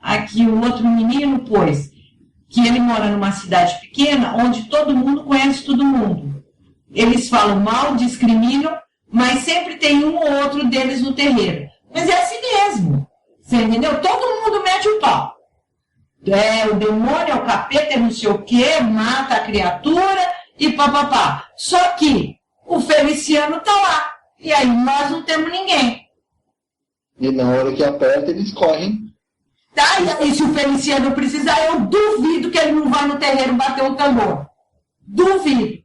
Aqui o outro menino, pois, que ele mora numa cidade pequena, onde todo mundo conhece todo mundo. Eles falam mal, discriminam, mas sempre tem um ou outro deles no terreiro. Mas é assim mesmo. Você entendeu? Todo mundo mete o pau. O demônio, é o capeta, é não sei o quê, mata a criatura e papapá. Só que o Feliciano tá lá. E aí nós não temos ninguém. E na hora que aperta, eles correm. Tá? E se o Feliciano precisar, eu duvido que ele não vai no terreiro bater o tambor. Duvido.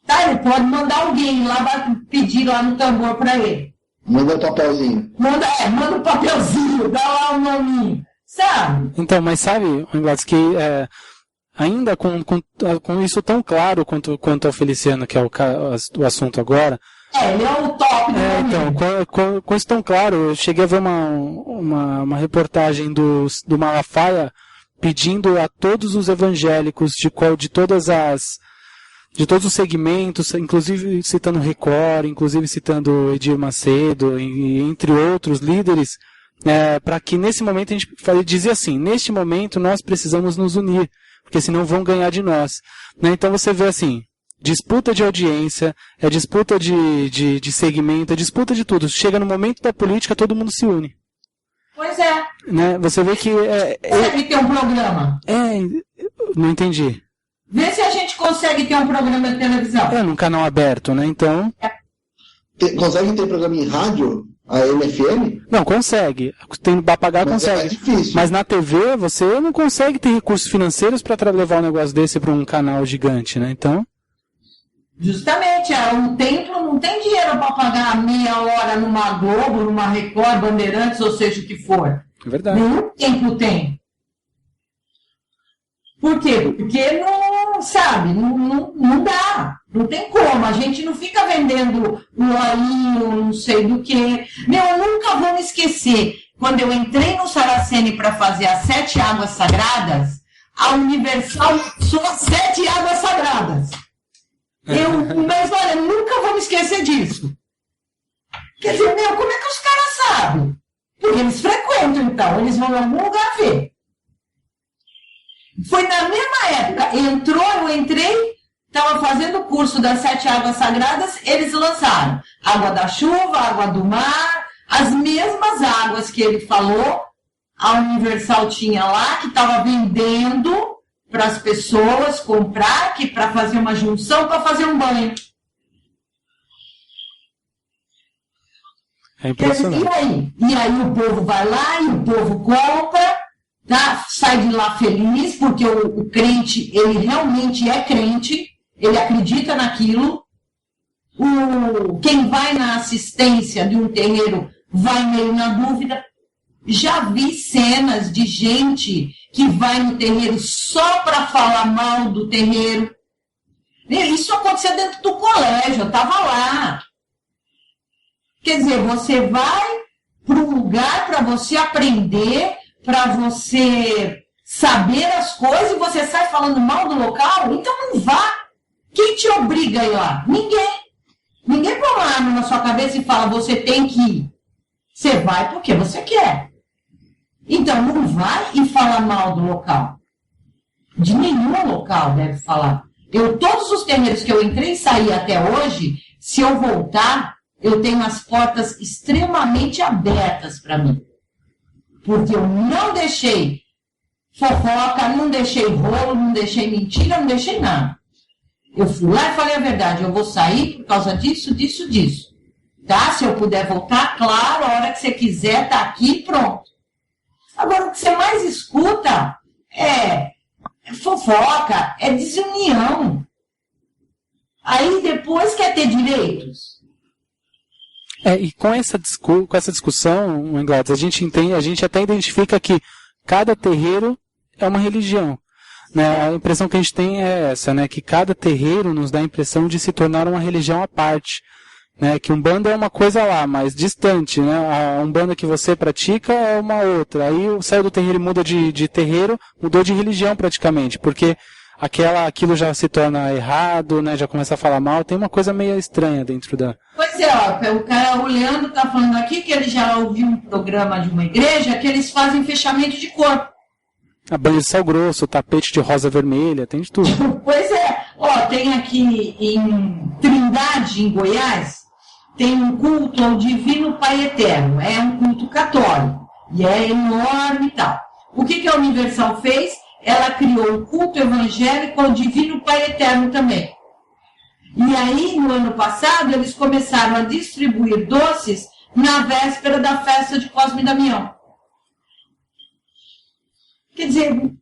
Tá? Ele pode mandar alguém lá pedir lá no tambor para ele. Manda um papelzinho. Manda um papelzinho, dá lá um nominho. sabe? Então, mas sabe, Gladys, que ainda com isso tão claro quanto ao Feliciano, que é o assunto agora. Ele é o top do então, com isso tão claro, eu cheguei a ver uma reportagem do Malafaia pedindo a todos os evangélicos de todos os segmentos, inclusive citando Record, inclusive citando Edir Macedo, entre outros líderes, para que nesse momento a gente dizia assim, neste momento nós precisamos nos unir, porque senão vão ganhar de nós. Né? Então você vê assim, disputa de audiência, disputa de segmento, disputa de tudo. Chega no momento da política, todo mundo se une. Pois é. Né? Você vê que... Consegue ter um programa? Não entendi. Vê se a gente consegue ter um programa de televisão. Num canal aberto, né? Então... Consegue ter programa em rádio? A MFM? Não, consegue. Tem para pagar, consegue. É difícil. Mas na TV, você não consegue ter recursos financeiros para levar um negócio desse para um canal gigante, né? Então... Justamente, um templo não tem dinheiro para pagar meia hora numa Globo, numa Record, Bandeirantes, ou seja o que for. É verdade. Nenhum templo tem. Por quê? Porque não, sabe, não dá. Não tem como. A gente não fica vendendo um olhinho, não sei do que. Eu nunca vou me esquecer. Quando eu entrei no Saraceni para fazer as 7 águas sagradas, a Universal lançou as 7 águas sagradas. Mas olha, eu nunca vou me esquecer disso. Quer dizer, como é que os caras sabem? Porque eles frequentam, então. Eles vão em algum lugar ver. Foi na mesma época. Eu entrei, estava fazendo o curso das 7 águas sagradas, eles lançaram água da chuva, água do mar, as mesmas águas que ele falou, a Universal tinha lá, que estava vendendo para as pessoas comprar, que para fazer uma junção, para fazer um banho. É impressionante. E aí o povo vai lá e o povo compra, tá? Sai de lá feliz, porque o crente, ele realmente é crente, ele acredita naquilo. Quem vai na assistência de um terreiro vai meio na dúvida. Já vi cenas de gente que vai no terreiro só para falar mal do terreiro. Isso acontecia dentro do colégio, eu estava lá. Quer dizer, você vai para um lugar para você aprender, para você saber as coisas e você sai falando mal do local? Então não vá. Quem te obriga a ir lá? Ninguém. Ninguém põe uma arma na sua cabeça e fala, você tem que ir. Você vai porque você quer. Então, não vai e fala mal do local. De nenhum local deve falar. Todos os terreiros que eu entrei e saí até hoje, se eu voltar, eu tenho as portas extremamente abertas para mim. Porque eu não deixei fofoca, não deixei rolo, não deixei mentira, não deixei nada. Eu fui lá e falei a verdade. Eu vou sair por causa disso, disso, disso. Tá? Se eu puder voltar, claro, a hora que você quiser, tá aqui, pronto. Agora, o que você mais escuta é fofoca, é desunião. Aí depois quer ter direitos. E com essa discussão, Gladys, a gente até identifica que cada terreiro é uma religião. Né? A impressão que a gente tem é essa, né? Que cada terreiro nos dá a impressão de se tornar uma religião à parte. Né, que Umbanda é uma coisa lá, mais distante, né? A Umbanda que você pratica é uma outra. Aí saiu do terreiro e muda de terreiro, mudou de religião praticamente, porque aquilo já se torna errado, né? Já começa a falar mal, tem uma coisa meio estranha dentro da... Pois é, o Leandro está falando aqui que ele já ouviu um programa de uma igreja que eles fazem fechamento de corpo. A banho de sal grosso, tapete de rosa vermelha, tem de tudo. Pois é, tem aqui em Trindade, em Goiás, tem um culto ao Divino Pai Eterno. É um culto católico. E é enorme e tal. O que a Universal fez? Ela criou um culto evangélico ao Divino Pai Eterno também. E aí, no ano passado, eles começaram a distribuir doces na véspera da festa de Cosme e Damião. Quer dizer,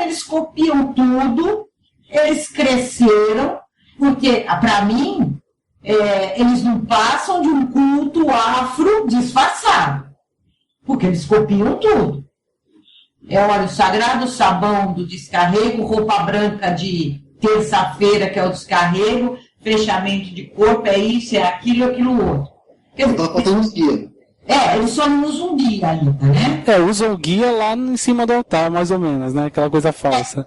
eles copiam tudo, eles cresceram, porque, para mim, eles não passam de um culto afro disfarçado, porque eles copiam tudo. É óleo sagrado, sabão do descarrego, roupa branca de terça-feira, que é o descarrego, fechamento de corpo, é isso, é aquilo, outro. Quer dizer, tá fazendo uns guia. Eles só não usam guia ainda, né? Usam o guia lá em cima do altar, mais ou menos, né? Aquela coisa falsa.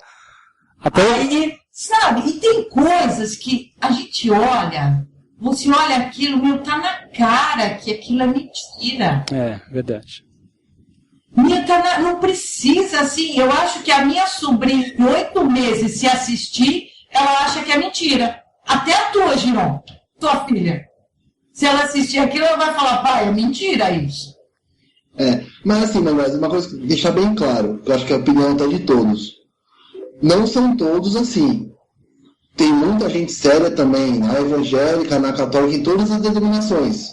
Aí, sabe, e tem coisas que a gente olha, você olha aquilo, tá na cara que aquilo é mentira. Verdade. Não precisa, assim, eu acho que a minha sobrinha de 8 meses, se assistir, ela acha que é mentira. Até a tua, Giron, tua filha. Se ela assistir aquilo, ela vai falar, pai, é mentira isso. Mas assim, Manuel, uma coisa que deixar bem claro, que eu acho que a opinião tá de todos. Não são todos assim. Tem muita gente séria também, na evangélica, na católica, em todas as denominações.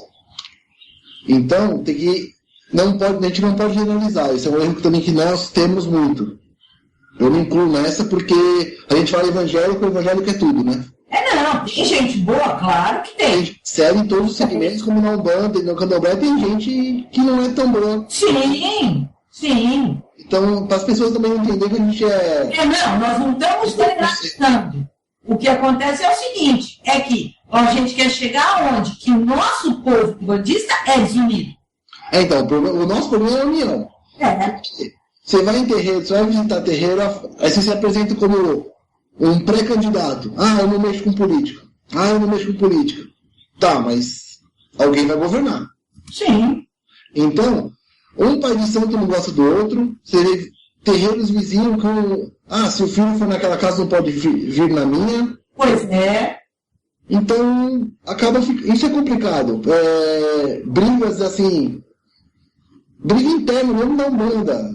Então, a gente não pode generalizar. Isso é um erro também que nós temos muito. Eu me incluo nessa porque a gente fala evangélico, o evangélico é tudo, né? Não, tem gente boa, claro que tem. Tem gente séria em todos os segmentos, como na Umbanda e no Candomblé, tem gente que não é tão boa. Sim. Então, para as pessoas também entenderem que a gente nós não estamos generalizando. O que acontece é o seguinte, é que a gente quer chegar aonde? Que o nosso povo budista é desunido. Então, o nosso problema é a união. Você vai em terreiro, você vai visitar terreiro, aí você se apresenta como um pré-candidato. Eu não mexo com política. Eu não mexo com política. Tá, mas alguém vai governar. Sim. Então, um pai de santo não gosta do outro, você vê terreiros vizinhos com... se o filho for naquela casa não pode vir na minha. Pois é. Então, isso é complicado. Brigas assim... Briga interna, mesmo da Umbanda.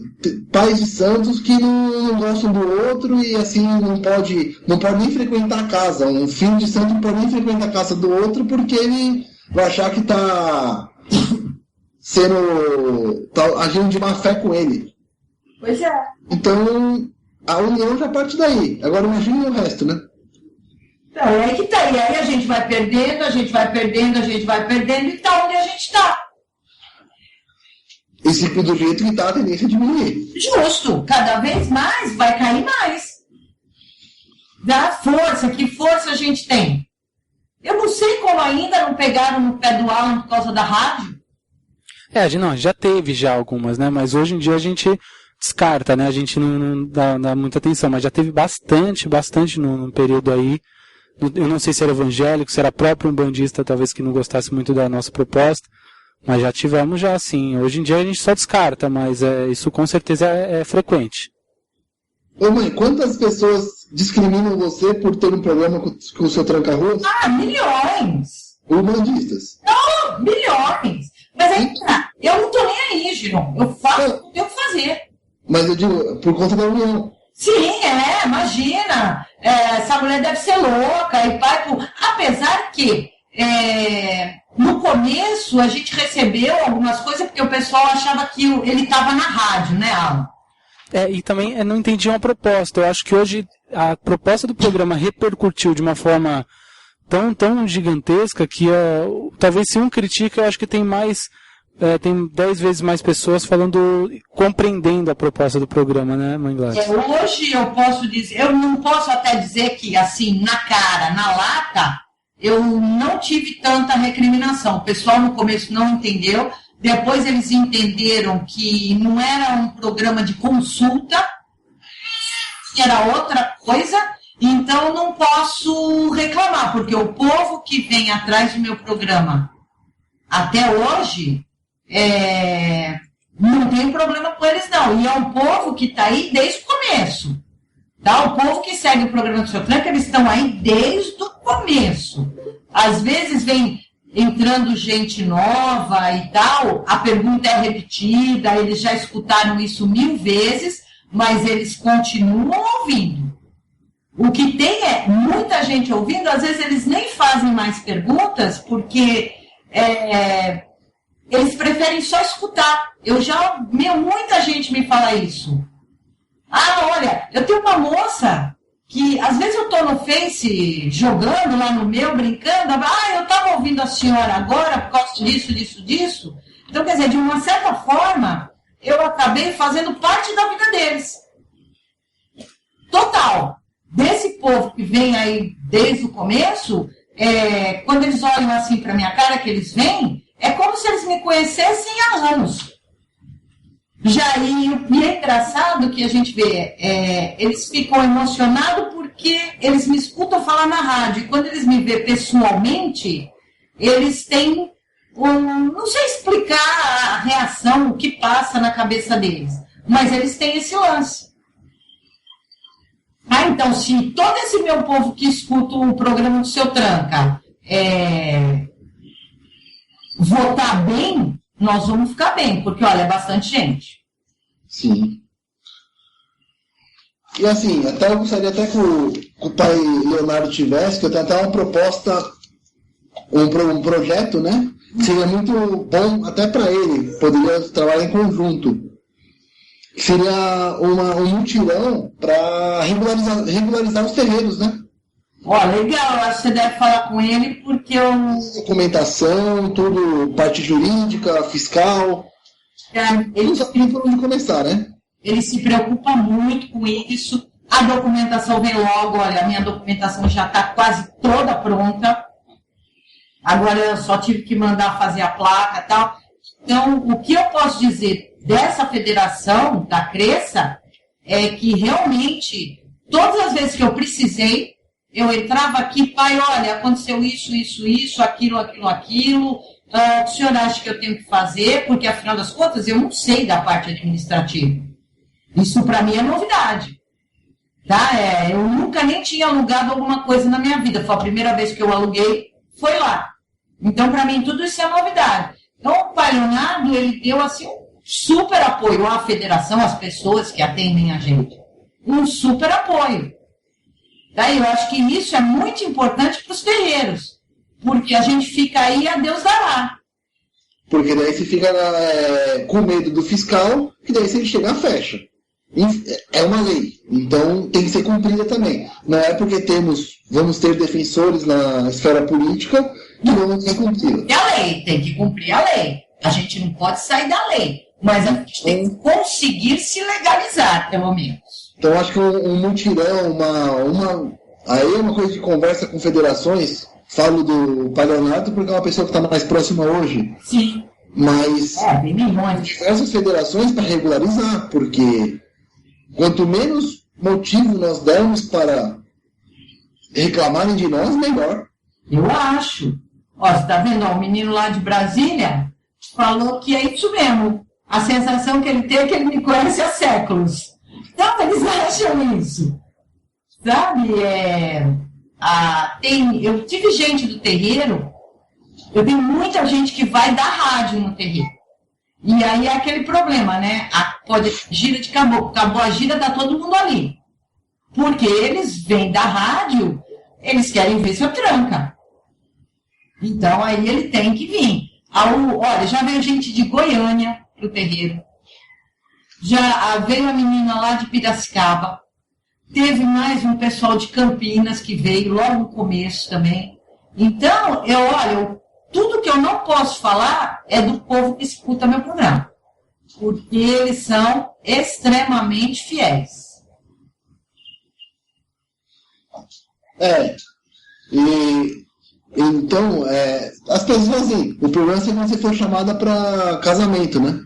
Pais de santos que não gostam do outro e assim não pode nem frequentar a casa. Um filho de santo não pode nem frequentar a casa do outro porque ele vai achar que tá agindo de má fé com ele. Pois é. Então, a união já parte daí. Agora imagine o resto, né? Então, é que tá aí. Aí a gente vai perdendo e tá onde a gente tá. E se do jeito que tá, a tendência é diminuir. Justo. Cada vez mais vai cair mais. Dá força. Que força a gente tem? Eu não sei como ainda não pegaram no pé do Alan por causa da rádio. Já teve algumas, né? Mas hoje em dia a gente descarta, né? A gente não dá muita atenção. Mas já teve bastante no período aí. Eu não sei se era evangélico, se era próprio umbandista, talvez que não gostasse muito da nossa proposta. Mas já tivemos assim. Hoje em dia a gente só descarta, mas isso com certeza é frequente. Ô mãe, quantas pessoas discriminam você por ter um problema com o seu tranca-ruas? Milhões! Umbandistas. Não, milhões! Mas aí, eu não tô nem aí, Giron. Eu faço o que eu tenho que fazer. Mas eu digo, por conta da união. Sim, imagina. Essa mulher deve ser louca. E apesar que... no começo a gente recebeu algumas coisas porque o pessoal achava que ele estava na rádio, né, Alan? E também não entendiam a proposta. Eu acho que hoje a proposta do programa repercutiu de uma forma tão gigantesca que talvez se um critica, eu acho que tem mais, tem 10 vezes mais pessoas compreendendo a proposta do programa, né, Mãe Gladys? Hoje eu posso dizer, eu não posso até dizer que assim, na cara, na lata, eu não tive tanta recriminação. O pessoal no começo não entendeu, depois eles entenderam que não era um programa de consulta, era outra coisa, então não posso reclamar, porque o povo que vem atrás do meu programa até hoje não tem problema com eles não, e é um povo que está aí desde o começo. Tá? O povo que segue o programa do Seu Tranca, eles estão aí desde o começo. Às vezes vem entrando gente nova e tal, a pergunta é repetida, eles já escutaram isso 1000 vezes, mas eles continuam ouvindo. O que tem é muita gente ouvindo, às vezes eles nem fazem mais perguntas, porque eles preferem só escutar. Muita gente me fala isso. Olha, eu tenho uma moça que às vezes eu estou no Face jogando lá no meu, brincando, eu estava ouvindo a senhora agora por causa disso. Então, quer dizer, de uma certa forma, eu acabei fazendo parte da vida deles. Total. Desse povo que vem aí desde o começo, quando eles olham assim para minha cara, que eles vêm, é como se eles me conhecessem há anos. E é engraçado que a gente vê, eles ficam emocionados porque eles me escutam falar na rádio. E quando eles me vêem pessoalmente, eles têm, não sei explicar a reação, o que passa na cabeça deles, mas eles têm esse lance. Então, se todo esse meu povo que escuta o programa do Seu Tranca votar bem, nós vamos ficar bem, porque, olha, é bastante gente. Sim. E assim, até eu gostaria até que o pai Leonardo tivesse, que eu tenho até uma proposta, um projeto, né? Seria muito bom até para ele, poderia trabalhar em conjunto. Seria um mutirão para regularizar os terrenos, né? Legal, acho que você deve falar com ele, porque documentação, tudo, parte jurídica, fiscal. Ele já tem por onde começar, né? Ele se preocupa muito com isso. A documentação vem logo, olha, a minha documentação já está quase toda pronta. Agora eu só tive que mandar fazer a placa e tal. Então, o que eu posso dizer dessa federação, da Cresça, é que realmente, todas as vezes que eu precisei, eu entrava aqui, pai, olha, aconteceu isso, aquilo. O senhor acha que eu tenho que fazer? Porque, afinal das contas, eu não sei da parte administrativa. Isso, para mim, é novidade. Tá? Eu nunca nem tinha alugado alguma coisa na minha vida. Foi a primeira vez que eu aluguei, foi lá. Então, para mim, tudo isso é novidade. Então, o pai Leonardo, ele deu, assim, um super apoio à federação, às pessoas que atendem a gente. Um super apoio. Daí, eu acho que isso é muito importante para os terreiros. Porque a gente fica aí, a Deus dará. Porque daí você fica com medo do fiscal, que daí se ele chegar, fecha. É uma lei, então tem que ser cumprida também. Não é porque vamos ter defensores na esfera política que vamos ter que cumprir. E a lei, tem que cumprir a lei. A gente não pode sair da lei, mas a gente tem que conseguir se legalizar, pelo menos. Então acho que um mutirão, aí é uma coisa de conversa com federações. Falo do pai Leonardo porque é uma pessoa que está mais próxima hoje. Sim. Mas tem milhões. Diversas federações para regularizar, porque quanto menos motivo nós dermos para reclamarem de nós, melhor. Eu acho. Você está vendo? O menino lá de Brasília falou que é isso mesmo. A sensação que ele tem é que ele me conhece há séculos. Então, eles acham isso. Sabe? Eu tive gente do terreiro, eu tenho muita gente que vai dar rádio no terreiro. E aí é aquele problema, né? Pode gira de caboclo, acabou a gira, tá todo mundo ali. Porque eles vêm da rádio, eles querem ver Seu Tranca. Então aí ele tem que vir. Olha, já veio gente de Goiânia pro terreiro. Já veio a menina lá de Piracicaba. Teve mais um pessoal de Campinas que veio logo no começo também. Então, tudo que eu não posso falar é do povo que escuta meu programa. Porque eles são extremamente fiéis. Então, as pessoas assim, o problema é se você for chamada para casamento, né?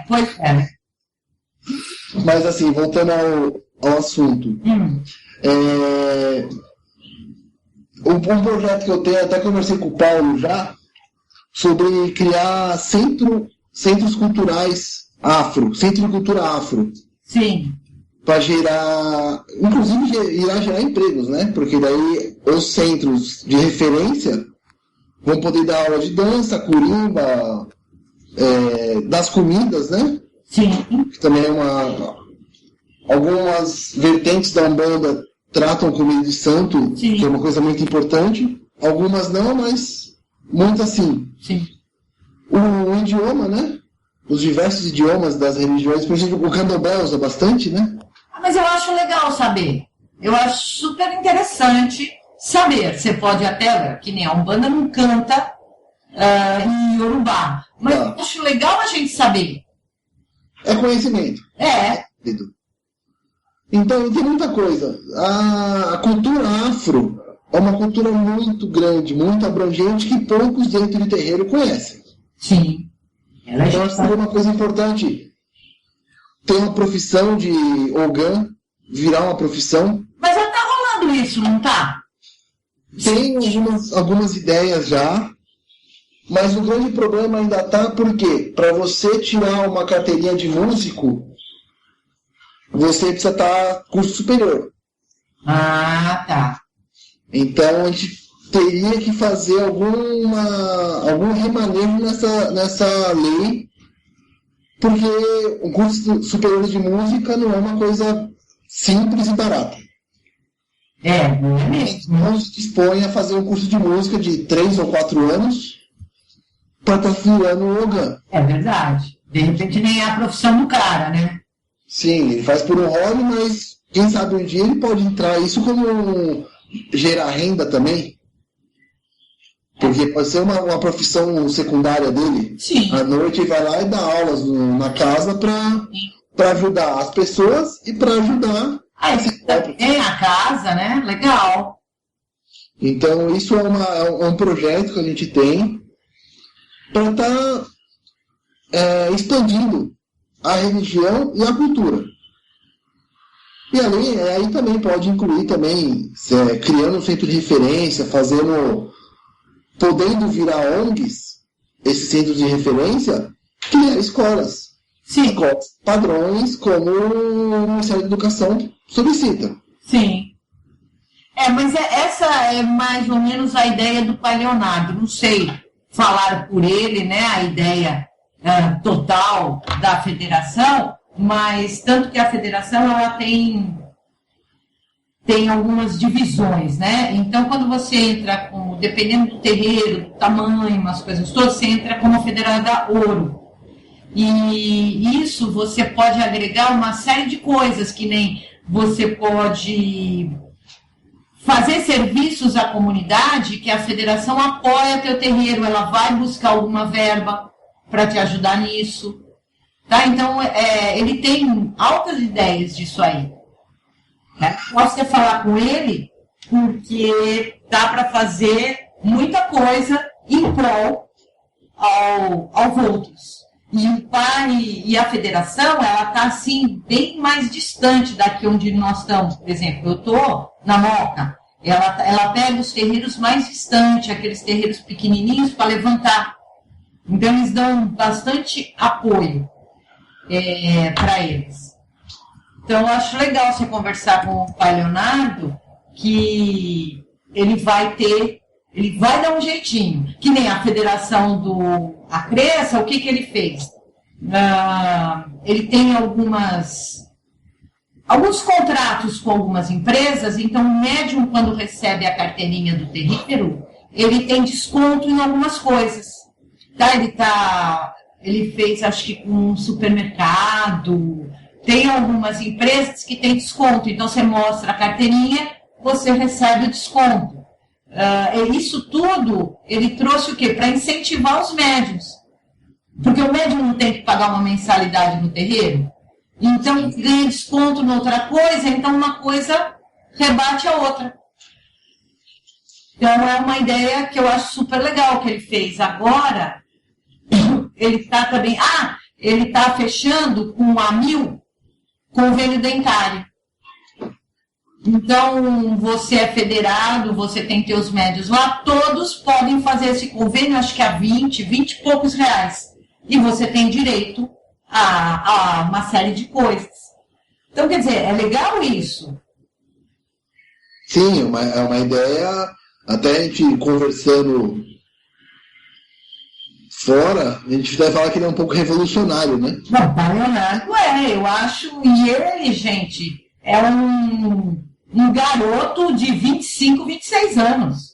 Pois é. Mas assim, voltando ao assunto. Um projeto que eu tenho, até conversei com o Paulo já, sobre criar centros culturais centro de cultura afro. Sim. Para gerar, inclusive irá gerar empregos, né? Porque daí os centros de referência vão poder dar aula de dança, curimba, das comidas, né? Sim. Que também algumas vertentes da Umbanda tratam comida de santo, sim, que é uma coisa muito importante. Algumas não, mas muitas sim. Sim. O idioma, né? Os diversos idiomas das religiões, por exemplo, o candomblé usa bastante, né? Mas eu acho legal saber. Eu acho super interessante saber. Você pode até, que nem a Umbanda não canta em Iorubá. Mas eu acho legal a gente saber. É conhecimento. Então, tem muita coisa. A cultura afro é uma cultura muito grande, muito abrangente, que poucos dentro de terreiro conhecem. Sim. Ela então, acho que é uma coisa importante ter uma profissão de Ogã, virar uma profissão. Mas já está rolando isso, não está? Tem algumas ideias já, mas o grande problema ainda está porque para você tirar uma carteirinha de músico, você precisa estar curso superior. Ah, tá. Então a gente teria que fazer algum remanejo nessa lei, porque o curso superior de música não é uma coisa simples e barata. Não é mesmo. Não se dispõe a fazer um curso de música de 3 ou 4 anos para estar filiando o Ogã. É verdade. De repente nem é a profissão do cara, né? Sim, ele faz por um hobby, mas quem sabe um dia ele pode entrar isso como gerar renda também. Porque pode ser uma profissão secundária dele. Sim. À noite ele vai lá e dá aulas na casa para ajudar as pessoas e para ajudar tem a casa, né? Legal. Então isso é um projeto que a gente tem para estar expandindo a religião e a cultura. E aí também pode incluir também, criando um centro de referência, podendo virar ONGs, esses centros de referência, criar escolas. Sim. Escolas padrões, como o Ministério da Educação solicita. Sim. Mas essa é mais ou menos a ideia do Pai Leonardo. Não sei falar por ele, né, a ideia total da federação, mas tanto que a federação ela tem algumas divisões, né? Então, quando você entra dependendo do terreiro, do tamanho, umas coisas todas, você entra como federada ouro. E isso você pode agregar uma série de coisas, que nem você pode fazer serviços à comunidade, que a federação apoia teu terreiro, ela vai buscar alguma verba para te ajudar nisso. Tá? Então, ele tem altas ideias disso aí. Posso até falar com ele, porque dá para fazer muita coisa em prol ao Voltus. E o pai e a federação, ela está assim, bem mais distante daqui onde nós estamos. Por exemplo, eu estou na Moca, ela pega os terreiros mais distantes, aqueles terreiros pequenininhos para levantar. Então, eles dão bastante apoio para eles. Então, eu acho legal você conversar com o Pai Leonardo, que ele vai dar um jeitinho. Que nem a federação do Acresça, o que ele fez? Ele tem alguns contratos com algumas empresas, então o médium, quando recebe a carteirinha do terreiro, ele tem desconto em algumas coisas. Tá? Ele fez, acho que com um supermercado. Tem algumas empresas que têm desconto, então você mostra a carteirinha, você recebe o desconto. Isso tudo, ele trouxe o quê? Para incentivar os médiuns. Porque o médium não tem que pagar uma mensalidade no terreiro. Então, ele ganha desconto em outra coisa, então uma coisa rebate a outra. Então, é uma ideia que eu acho super legal que ele fez. Agora, ele está também... ele está fechando com a Amil convênio dentário. Então, você é federado, você tem teus médios lá, todos podem fazer esse convênio, acho que a 20 e poucos reais. E você tem direito a uma série de coisas. Então, quer dizer, é legal isso. Sim, é uma ideia, até a gente conversando fora, a gente deve falar que ele é um pouco revolucionário, né? Não, o Pai Leonardo eu acho, e ele, gente, é um garoto de 25, 26 anos.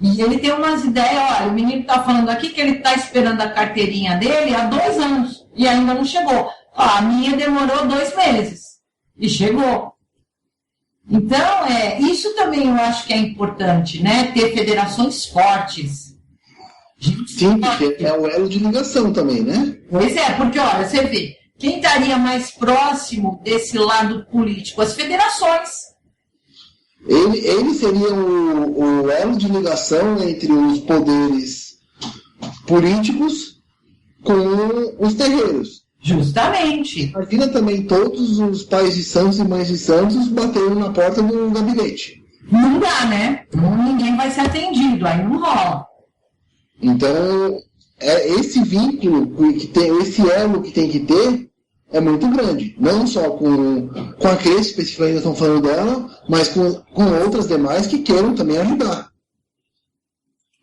E ele tem umas ideias, olha, o menino está falando aqui que ele está esperando a carteirinha dele há 2 anos e ainda não chegou. A minha demorou 2 meses e chegou. Então, isso também eu acho que é importante, né? Ter federações fortes. Sim, porque é o elo de ligação também, né? Pois é, porque, olha, você vê, quem estaria mais próximo desse lado político? As federações. Ele seria o elo de ligação entre os poderes políticos com os terreiros. Justamente. Imagina também todos os pais de santos e mães de santos batendo na porta do gabinete. Não dá, né? Ninguém vai ser atendido, aí não rola. Então, esse vínculo, esse elo que tem que ter, é muito grande. Não só com a Cresce, especificamente, nós estamos falando dela, mas com outras demais que queiram também ajudar.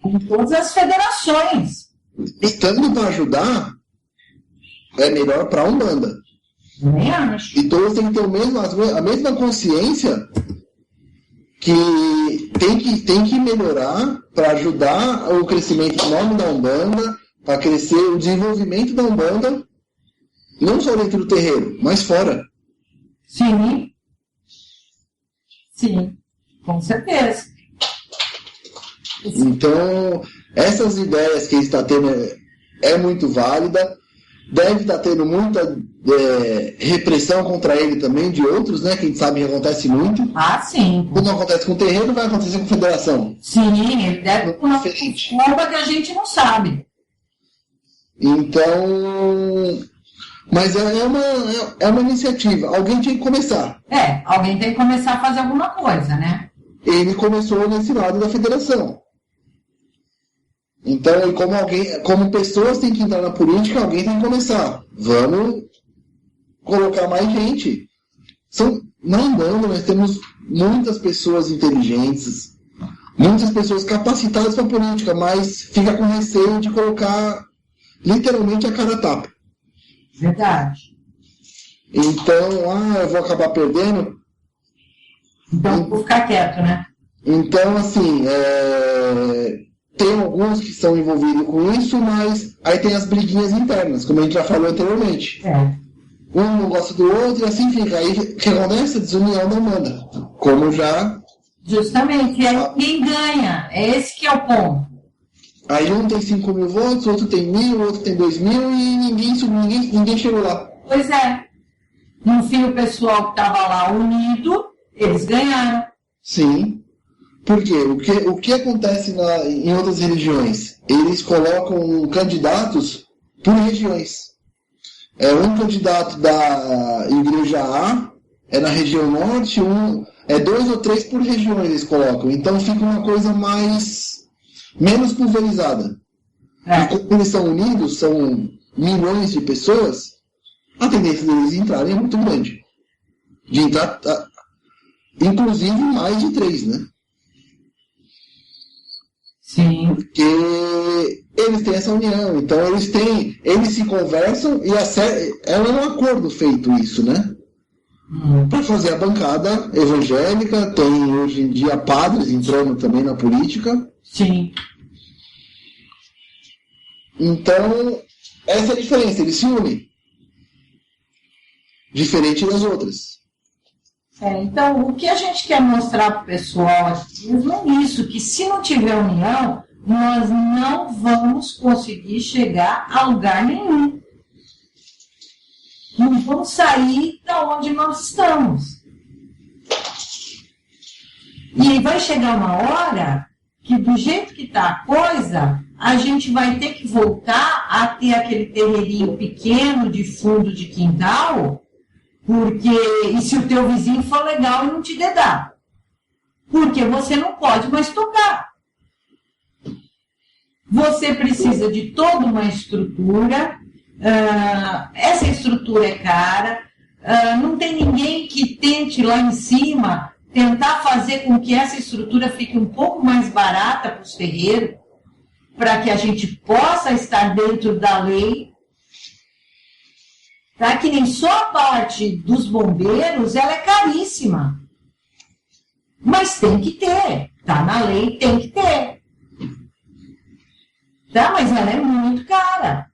Com todas as federações. Estando para ajudar, é melhor para a Umbanda. Nem acho. E todos têm que ter a mesma consciência que tem que melhorar para ajudar o crescimento enorme da Umbanda, para crescer o desenvolvimento da Umbanda, não só dentro do terreiro, mas fora. Sim. Sim, com certeza. Então, essas ideias que ele está tendo é muito válida. Deve estar tendo muita repressão contra ele também, de outros, né? Que a gente sabe que acontece muito. Ah, sim. Quando acontece com o terreiro, vai acontecer com a federação. Sim, ele deve ter uma forma que a gente não sabe. Então... Mas é uma iniciativa. Alguém tinha que começar. Alguém tem que começar a fazer alguma coisa, né? Ele começou nesse lado da federação. Então, como pessoas têm que entrar na política, alguém tem que começar. Vamos colocar mais gente. Não dando, nós temos muitas pessoas inteligentes, muitas pessoas capacitadas para a política, mas fica com receio de colocar literalmente a cara a tapa. Verdade. Então, eu vou acabar perdendo. Então, vou ficar quieto, né? Então, assim, tem alguns que são envolvidos com isso, mas aí tem as briguinhas internas, como a gente já falou anteriormente. Um não gosta do outro e assim fica. Aí o que acontece? A desunião da Umbanda. Como já... Justamente, e aí quem ganha? É esse que é o ponto. Aí um tem 5 mil votos, outro tem 1.000, outro tem 2.000 e ninguém chegou lá. Pois é. No fim, o pessoal que estava lá unido, eles ganharam. Sim. Por quê? O que acontece em outras religiões? Eles colocam candidatos por regiões. Um candidato da igreja A é na região norte, 2 ou 3 por regiões eles colocam. Então fica uma coisa menos pulverizada. E como eles são unidos, são milhões de pessoas, a tendência deles entrarem é muito grande. De entrar, inclusive, mais de 3, né? Sim. Porque eles têm essa união, então eles se conversam e é um acordo feito isso, né? Para fazer a bancada evangélica, tem hoje em dia padres entrando também na política. Sim. Então, essa é a diferença, eles se unem. Diferente das outras. Então, o que a gente quer mostrar para o pessoal aqui é isso, que se não tiver união, nós não vamos conseguir chegar a lugar nenhum. Não vamos sair da onde nós estamos. E vai chegar uma hora que, do jeito que está a coisa, a gente vai ter que voltar a ter aquele terreirinho pequeno de fundo de quintal, e se o teu vizinho for legal e não te dedar. Porque você não pode mais tocar. Você precisa de toda uma estrutura. Essa estrutura é cara. Não tem ninguém que tente lá em cima tentar fazer com que essa estrutura fique um pouco mais barata para os terreiros, para que a gente possa estar dentro da lei. Tá? Que nem só a parte dos bombeiros, ela é caríssima. Mas tem que ter. Tá na lei, tem que ter. Tá? Mas ela é muito cara.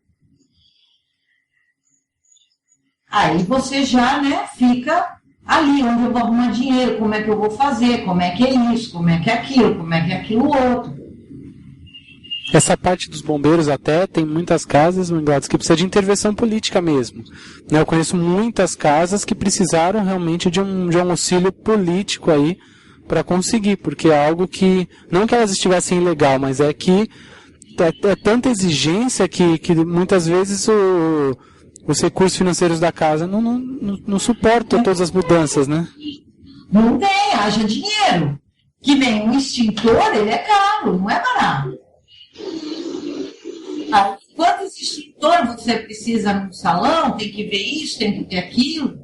Aí você já, né, fica ali, onde eu vou arrumar dinheiro, como é que eu vou fazer, como é que é isso, como é que é aquilo outro. Essa parte dos bombeiros até tem muitas casas, Gladys, que precisa de intervenção política mesmo. Né? Eu conheço muitas casas que precisaram realmente de um auxílio político aí para conseguir, porque é algo que, não que elas estivessem ilegal, mas é que é tanta exigência que muitas vezes os recursos financeiros da casa não suportam todas as mudanças, né? Não tem, haja dinheiro. Que nem um extintor, ele é caro, não é barato. Quantos extintores você precisa no salão? Tem que ver isso, tem que ter aquilo.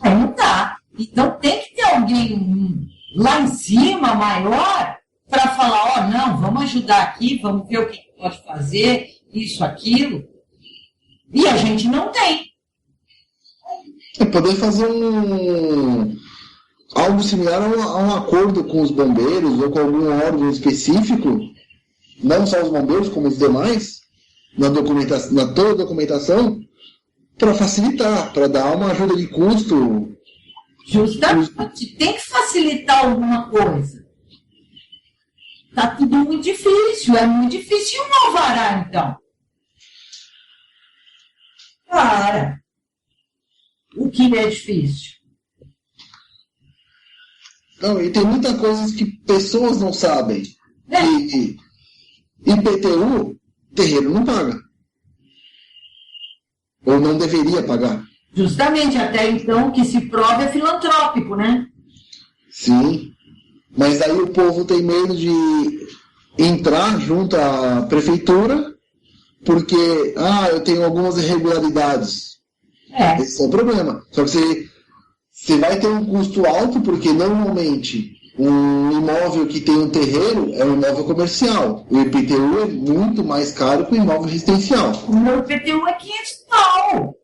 Aí não dá. Então tem que ter alguém lá em cima, maior, para falar, não, vamos ajudar aqui, vamos ver o que pode fazer, isso, aquilo. E a gente não tem. Poder fazer algo similar a um acordo com os bombeiros ou com algum órgão específico, não só os bombeiros, como os demais, na toda a documentação, para facilitar, para dar uma ajuda de custo. Justamente, tem que facilitar alguma coisa. Está tudo muito difícil, é muito difícil um alvará, então. Para. O que é difícil? Não, e tem muitas coisas que pessoas não sabem. E IPTU, terreiro não paga. Ou não deveria pagar. Justamente, até então, o que se prova é filantrópico, né? Sim. Mas aí o povo tem medo de entrar junto à prefeitura porque, eu tenho algumas irregularidades. Esse é o problema. Só que você vai ter um custo alto porque, normalmente, um imóvel que tem um terreiro é um imóvel comercial. O IPTU é muito mais caro que o imóvel residencial. O meu IPTU é 500 pau.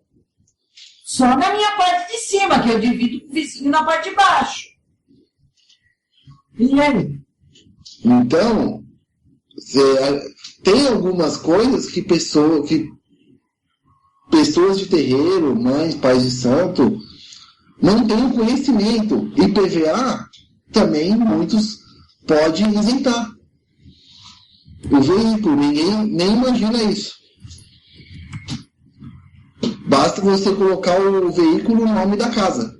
Só na minha parte de cima, que eu divido com o vizinho na parte de baixo. E aí? Então, tem algumas coisas que pessoas de terreiro, mães, pais de santo, não têm o conhecimento. IPVA também muitos podem isentar. O veículo, ninguém nem imagina isso. Basta você colocar o veículo no nome da casa.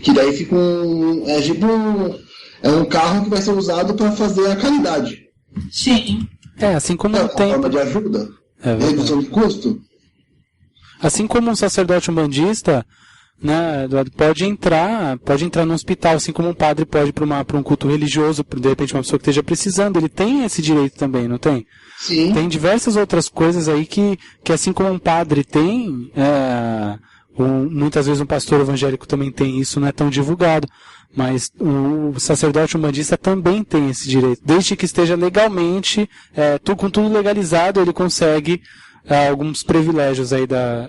Que daí fica um carro que vai ser usado para fazer a caridade. Sim. Assim como uma forma de ajuda, redução de custo. Assim como um sacerdote umbandista, né, Eduardo, pode entrar no hospital, assim como um padre pode ir para um culto religioso, de repente uma pessoa que esteja precisando, ele tem esse direito também, não tem? Sim. Tem diversas outras coisas aí que assim como um padre tem, muitas vezes um pastor evangélico também tem, isso não é tão divulgado, mas o sacerdote umbandista também tem esse direito, desde que esteja legalmente, com tudo legalizado, ele consegue alguns privilégios aí da...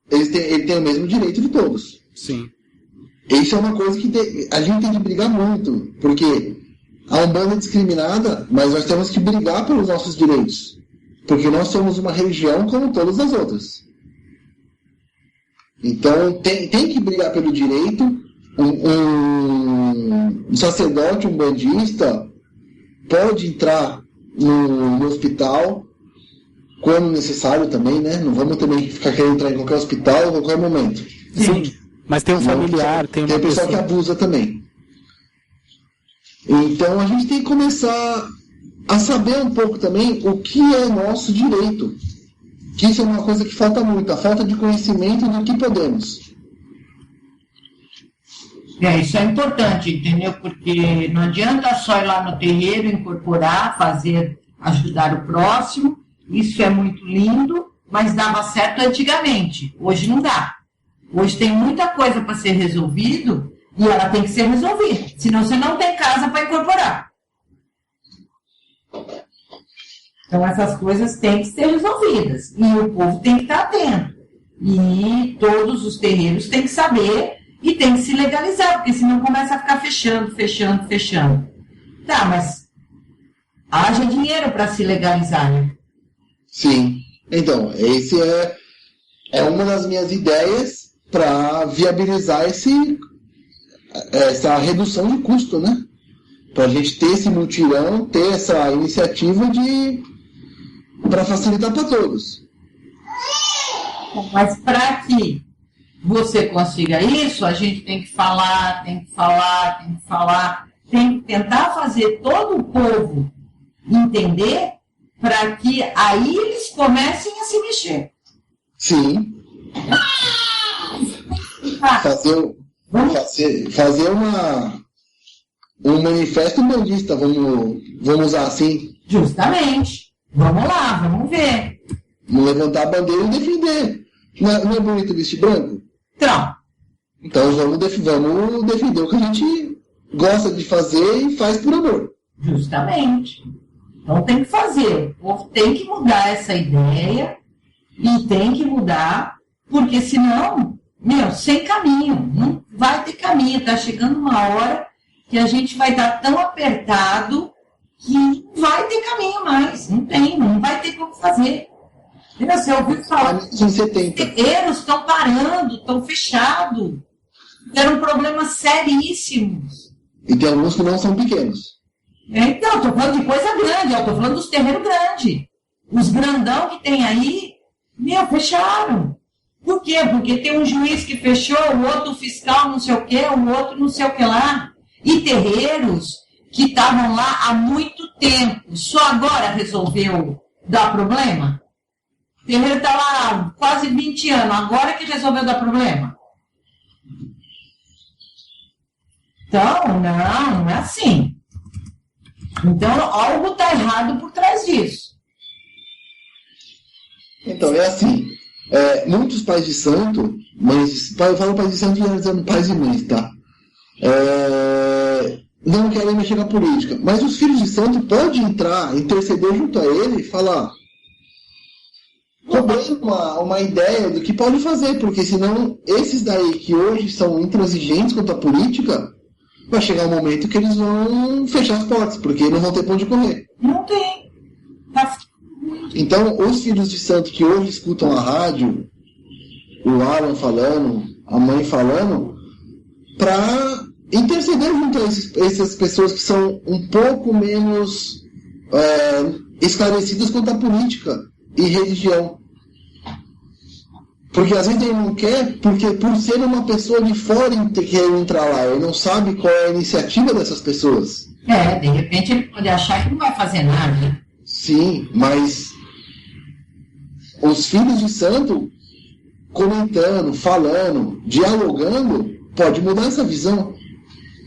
Ele tem o mesmo direito de todos. Sim. Isso é uma coisa que a gente tem que brigar muito, porque a Umbanda é discriminada, mas nós temos que brigar pelos nossos direitos, porque nós somos uma religião como todas as outras. Então, tem que brigar pelo direito. Um sacerdote umbandista pode entrar no hospital quando necessário também, né? Não vamos também ficar querendo entrar em qualquer hospital a qualquer momento. Sim, mas tem um familiar, tem uma pessoa que abusa também. Então a gente tem que começar a saber um pouco também o que é nosso direito. Que isso é uma coisa que falta muito, a falta de conhecimento do que podemos. Isso é importante, entendeu? Porque não adianta só ir lá no terreiro, incorporar, ajudar o próximo. Isso é muito lindo, mas dava certo antigamente. Hoje não dá. Hoje tem muita coisa para ser resolvido e ela tem que ser resolvida. Senão você não tem casa para incorporar. Então essas coisas têm que ser resolvidas. E o povo tem que estar atento. E todos os terreiros têm que saber e tem que se legalizar, porque senão começa a ficar fechando. Tá, mas haja dinheiro para se legalizar, né? Sim. Então, esse é uma das minhas ideias para viabilizar essa redução de custo, né? Para a gente ter esse mutirão, ter essa iniciativa para facilitar para todos. Mas para que você consiga isso, a gente tem que falar, tem que tentar fazer todo o povo entender, para que aí eles comecem a se mexer. Sim. Fazer um manifesto bandista, vamos usar assim. Justamente. Vamos lá, vamos ver. Vamos levantar a bandeira e defender. Não é bonito vestir branco? Então vamos defender o que a gente gosta de fazer e faz por amor. Justamente. Então tem que fazer. O povo tem que mudar essa ideia e tem que mudar, porque senão, sem caminho. Não vai ter caminho. Está chegando uma hora que a gente vai estar tão apertado que não vai ter caminho mais. Não vai ter como fazer. Você ouviu falar que os terreiros estão parando, estão fechados. Eram problemas seríssimos. E tem alguns que não são pequenos. Então, estou falando de coisa grande, estou falando dos terreiros grandes. Os grandão que tem aí, fecharam. Por quê? Porque tem um juiz que fechou, o outro fiscal não sei o quê, o outro não sei o que lá. E terreiros que estavam lá há muito tempo, só agora resolveu dar problema? O terreiro está lá há quase 20 anos, agora que resolveu dar problema? Então, não é assim. Então, algo está errado por trás disso. Então, é assim. Muitos pais de santo, eu falo pais de santo e dizendo pais e mães, tá? Não querem mexer na política. Mas os filhos de santo podem entrar, interceder junto a ele e falar, cobrando uma ideia do que pode fazer, porque senão esses daí que hoje são intransigentes quanto à política, vai chegar um momento que eles vão fechar as portas, porque não vão ter pra onde correr. Não tem. Então, os filhos de santo que hoje escutam a rádio, o Alan falando, a mãe falando, para interceder junto a essas pessoas que são um pouco menos esclarecidas quanto à política e religião. Porque às vezes ele não quer, porque por ser uma pessoa de fora que quer entrar lá, ele não sabe qual é a iniciativa dessas pessoas. De repente ele pode achar que não vai fazer nada, né? Sim, mas os filhos de santo comentando, falando, dialogando, pode mudar essa visão.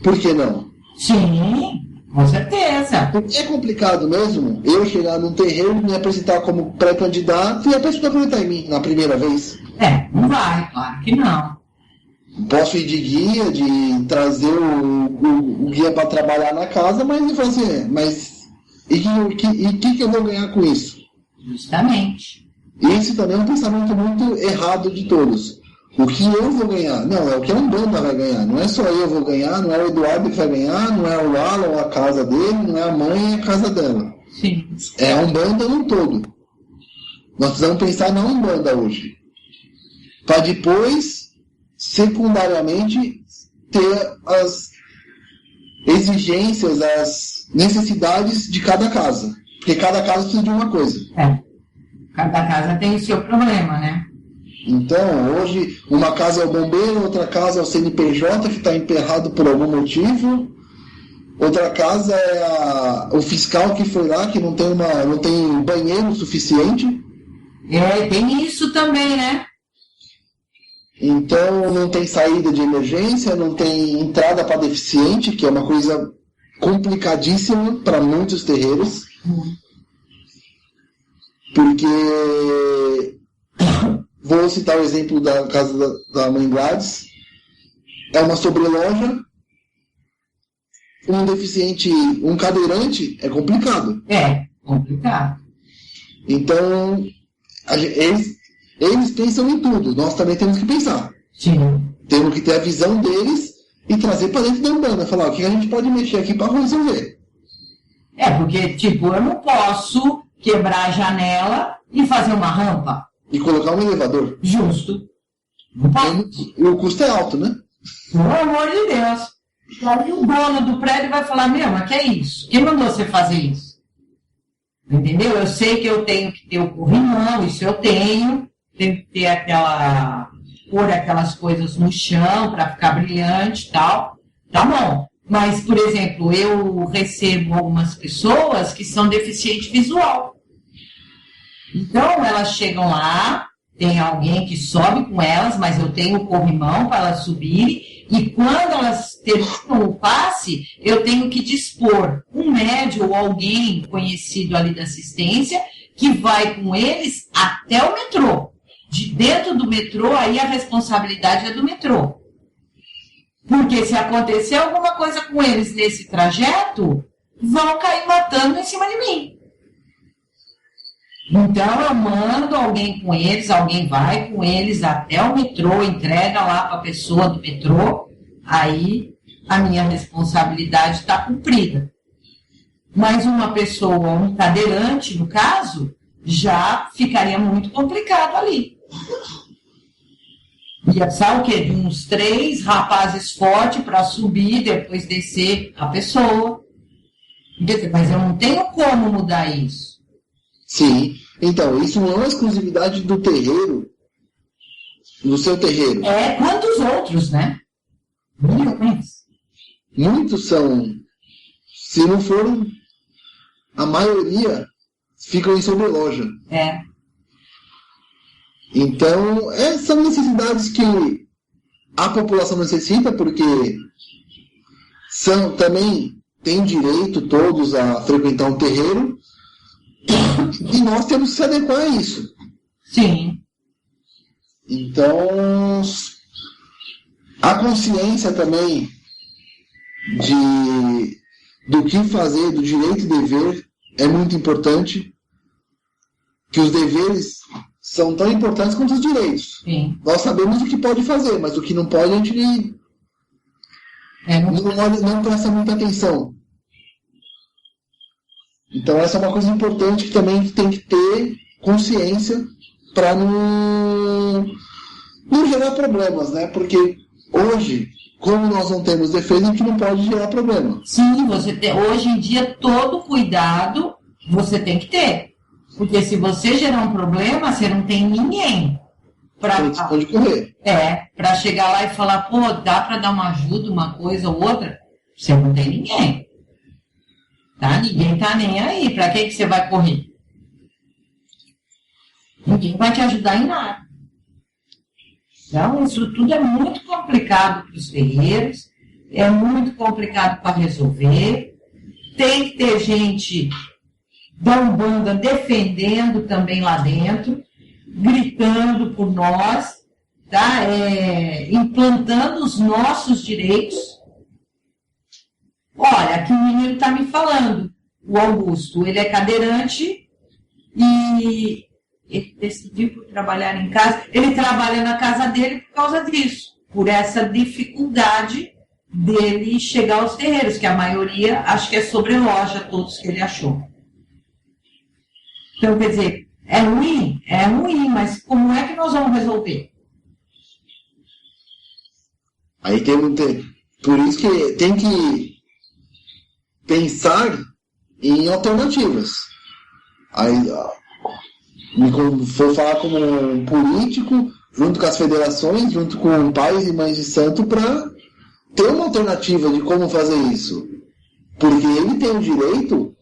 Por que não? Sim, com certeza. É complicado mesmo eu chegar num terreiro, me apresentar como pré-candidato e a pessoa acreditar em mim na primeira vez. Não vai, claro que não. Posso ir de guia, de trazer o guia para trabalhar na casa, mas eu falo assim, e que eu vou ganhar com isso? Justamente. Esse também é um pensamento muito errado de todos. O que eu vou ganhar? Não, é o que a Umbanda vai ganhar. Não é só eu vou ganhar, não é o Eduardo que vai ganhar, não é o Alan a casa dele, não é a mãe a casa dela. Sim. É a Umbanda no todo. Nós precisamos pensar na Umbanda hoje. Para depois, secundariamente, ter as exigências, as necessidades de cada casa. Porque cada casa precisa de uma coisa. Cada casa tem o seu problema, né? Então, hoje, uma casa é o bombeiro, outra casa é o CNPJ, que está emperrado por algum motivo. Outra casa é o fiscal que foi lá, que não tem banheiro suficiente. Tem isso também, né? Então, não tem saída de emergência, não tem entrada para deficiente, que é uma coisa complicadíssima para muitos terreiros. Porque... Vou citar o exemplo da casa da mãe Gladys. É uma sobreloja. Um deficiente, um cadeirante, é complicado. Complicado. Então, eles pensam em tudo. Nós também temos que pensar. Sim. Temos que ter a visão deles e trazer para dentro da Umbanda. Falar, o que a gente pode mexer aqui para resolver. Porque, eu não posso quebrar a janela e fazer uma rampa. E colocar um elevador. Justo. E o custo é alto, né? Pelo amor de Deus. Aí o dono do prédio vai falar, mas que é isso? Quem mandou você fazer isso? Entendeu? Eu sei que eu tenho que ter o corrimão, isso eu tenho que ter pôr aquelas coisas no chão para ficar brilhante e tal. Tá bom. Mas, por exemplo, eu recebo algumas pessoas que são deficientes visual. Então, elas chegam lá, tem alguém que sobe com elas, mas eu tenho o corrimão para elas subirem, e quando elas terminam o passe, eu tenho que dispor um médium ou alguém conhecido ali da assistência que vai com eles até o metrô. De dentro do metrô, aí a responsabilidade é do metrô. Porque se acontecer alguma coisa com eles nesse trajeto, vão cair matando em cima de mim. Então eu mando alguém com eles, alguém vai com eles até o metrô, entrega lá para a pessoa do metrô, aí a minha responsabilidade está cumprida. Mas uma pessoa, um cadeirante, no caso, já ficaria muito complicado ali. Ia precisar o quê? De uns 3 rapazes fortes para subir, depois descer a pessoa. Mas eu não tenho como mudar isso. Sim. Então, isso não é uma exclusividade do terreiro, do seu terreiro. Quantos outros, né? Milhões. Muitos são, se não foram, a maioria ficam em sobreloja. Então, são necessidades que a população necessita, porque também têm direito todos a frequentar um terreiro, e nós temos que se adequar a isso. Sim. Então, a consciência também do que fazer, do direito e dever, é muito importante, que os deveres são tão importantes quanto os direitos. Sim. Nós sabemos o que pode fazer, mas o que não pode a gente não presta muita atenção. Então essa é uma coisa importante que também tem que ter consciência para não gerar problemas, né? Porque hoje, como nós não temos defesa, a gente não pode gerar problema. Sim, hoje em dia todo cuidado você tem que ter. Porque se você gerar um problema, você não tem ninguém Você pode correr. Para chegar lá e falar, dá para dar uma ajuda, uma coisa ou outra, você não tem ninguém. Tá? Ninguém tá nem aí. Para que você vai correr? Ninguém vai te ajudar em nada. Então, isso tudo é muito complicado para os terreiros, é muito complicado para resolver. Tem que ter gente da Umbanda defendendo também lá dentro, gritando por nós, tá? Implantando os nossos direitos. Olha, aqui o menino está me falando, o Augusto, ele é cadeirante e ele decidiu por trabalhar em casa. Ele trabalha na casa dele por causa disso, por essa dificuldade dele chegar aos terreiros, que a maioria acho que é sobreloja, todos que ele achou. Então, quer dizer, é ruim, mas como é que nós vamos resolver? Aí por isso que tem que pensar em alternativas. Aí, for falar como um político, junto com as federações, junto com pais e mães de santo, para ter uma alternativa de como fazer isso. Porque ele tem o direito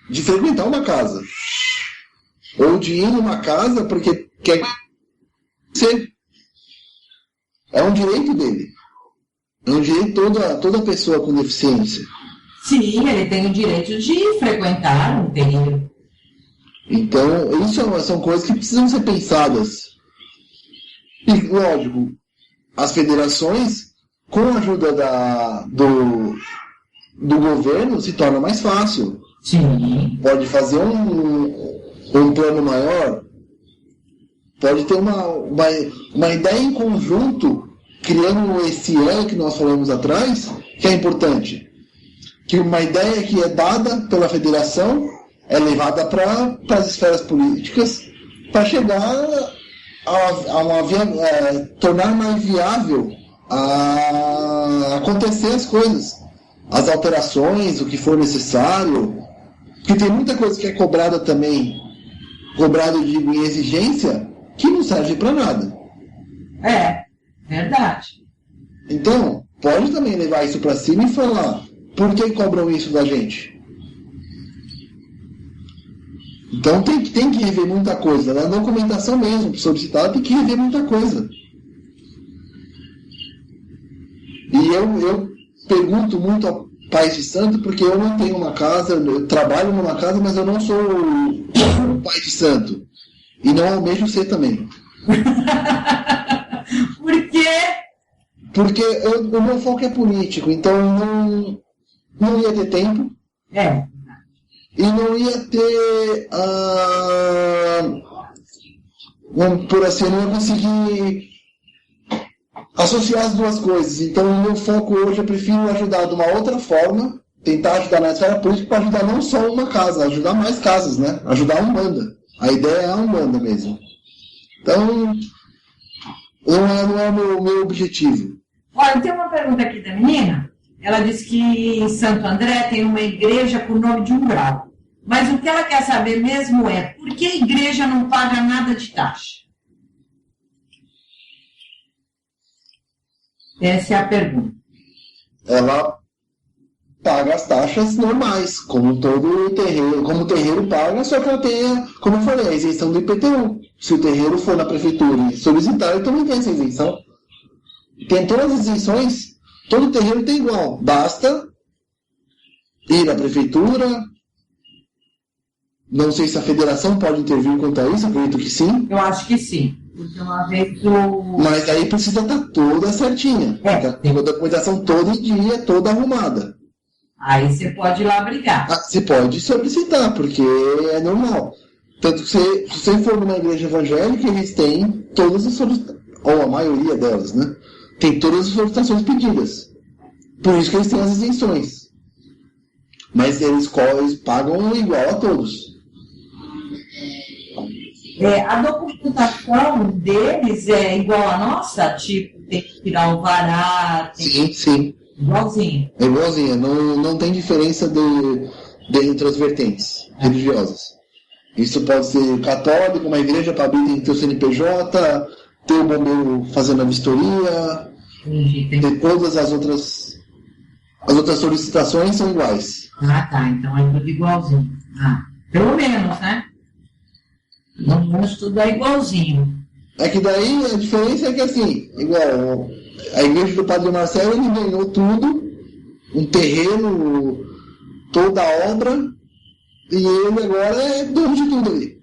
de frequentar uma casa. Ou de ir numa casa porque quer ser. É um direito dele. É um direito de toda pessoa com deficiência. Sim, ele tem o direito de frequentar um terreiro. Então, isso são coisas que precisam ser pensadas. E, lógico, as federações, com a ajuda do governo, se torna mais fácil. Sim. Pode fazer um plano maior, pode ter uma ideia em conjunto, criando esse elo que nós falamos atrás, que é importante. Que uma ideia que é dada pela federação é levada para as esferas políticas para chegar a tornar mais viável a acontecer as coisas, as alterações, o que for necessário, porque tem muita coisa que é cobrada também, cobrada em exigência, que não serve para nada. Verdade. Então, pode também levar isso para cima e falar, por que cobram isso da gente? Então tem que rever muita coisa. Na documentação mesmo, solicitado, tem que rever muita coisa. E eu pergunto muito ao Pai de Santo, porque eu não tenho uma casa, eu trabalho numa casa, mas eu não sou o Pai de Santo. E não almejo ser também. Por quê? Porque o meu foco é político, então não ia ter tempo. E não ia ter, vamos por assim, eu não ia conseguir associar as duas coisas. Então, o meu foco hoje, eu prefiro ajudar de uma outra forma, tentar ajudar na esfera política para ajudar não só uma casa, ajudar mais casas, né? Ajudar a Umbanda. A ideia é a Umbanda mesmo. Então, não é o meu objetivo. Olha, tem uma pergunta aqui da menina. Ela disse que em Santo André tem uma igreja com o nome de umbral. Mas o que ela quer saber mesmo é por que a igreja não paga nada de taxa? Essa é a pergunta. Ela paga as taxas normais, como todo terreiro, como o terreiro paga, só que ela tem, como eu falei, a isenção do IPTU. Se o terreiro for na prefeitura e solicitar, ele também tem essa isenção. Tem todas as isenções, todo terreiro tem igual. Basta ir à prefeitura. Não sei se a federação pode intervir quanto a isso, acredito que sim. Eu acho que sim. Porque uma vez Mas aí precisa estar toda certinha. Tem a documentação todo em dia, toda arrumada. Aí você pode ir lá brigar. Você pode solicitar, porque é normal. Tanto que se você for numa igreja evangélica, eles têm todas as solicitações, ou a maioria delas, né? Tem todas as solicitações pedidas. Por isso que eles têm as isenções. Mas eles pagam igual a todos. A documentação deles é igual à nossa? Tipo, tem que tirar o vará? Sim. Igualzinho. É igualzinho. Não tem diferença entre as vertentes religiosas. Isso pode ser católico, uma igreja para abrir tem que ter o CNPJ, ter o bombeiro fazendo a vistoria, ter todas as outras solicitações são iguais. Tá. Então é tudo igualzinho. Pelo menos, né? Não vamos tudo é igualzinho. É que daí a diferença é que assim, igual a igreja do Padre Marcelo, ele ganhou tudo, um terreno, toda a obra, e ele agora é dono de tudo ali.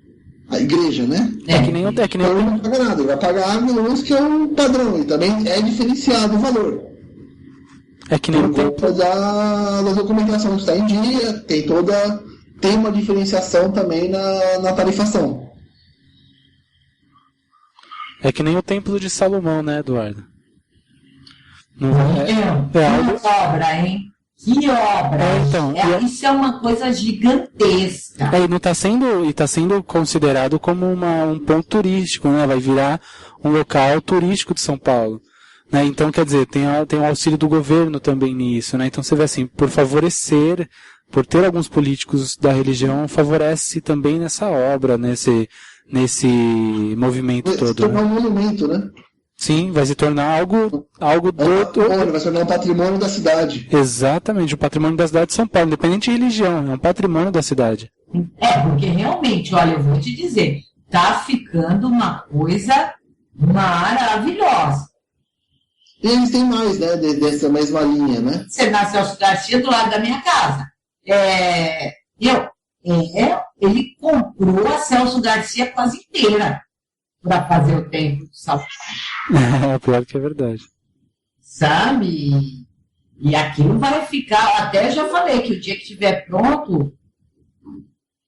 A igreja, né? É que nem então ele não paga nada, ele vai pagar a luz, que é um padrão, e também é diferenciado o valor. É que nem o tempo da documentação está em dia, tem uma diferenciação também na tarifação. É que nem o Templo de Salomão, né, Eduardo? Que obra, hein? Que obra! Isso é uma coisa gigantesca. E não está sendo considerado como um ponto turístico, né? Vai virar um local turístico de São Paulo. Né? Então, quer dizer, tem o auxílio do governo também nisso, né? Então você vê assim, por ter alguns políticos da religião, favorece também nessa obra, nesse movimento todo. Vai se tornar um monumento, né? Sim, vai se tornar algo vai se tornar um patrimônio da cidade. Exatamente, o patrimônio da cidade de São Paulo, independente de religião, é um patrimônio da cidade. Porque realmente, olha, eu vou te dizer, tá ficando uma coisa maravilhosa. E eles têm mais, né, dessa mesma linha, né? Você nasceu Celso Garcia do lado da minha casa. Ele comprou a Celso Garcia quase inteira para fazer o Templo de São Paulo. Pior que é verdade. Sabe? E aquilo vai ficar, até já falei que o dia que estiver pronto,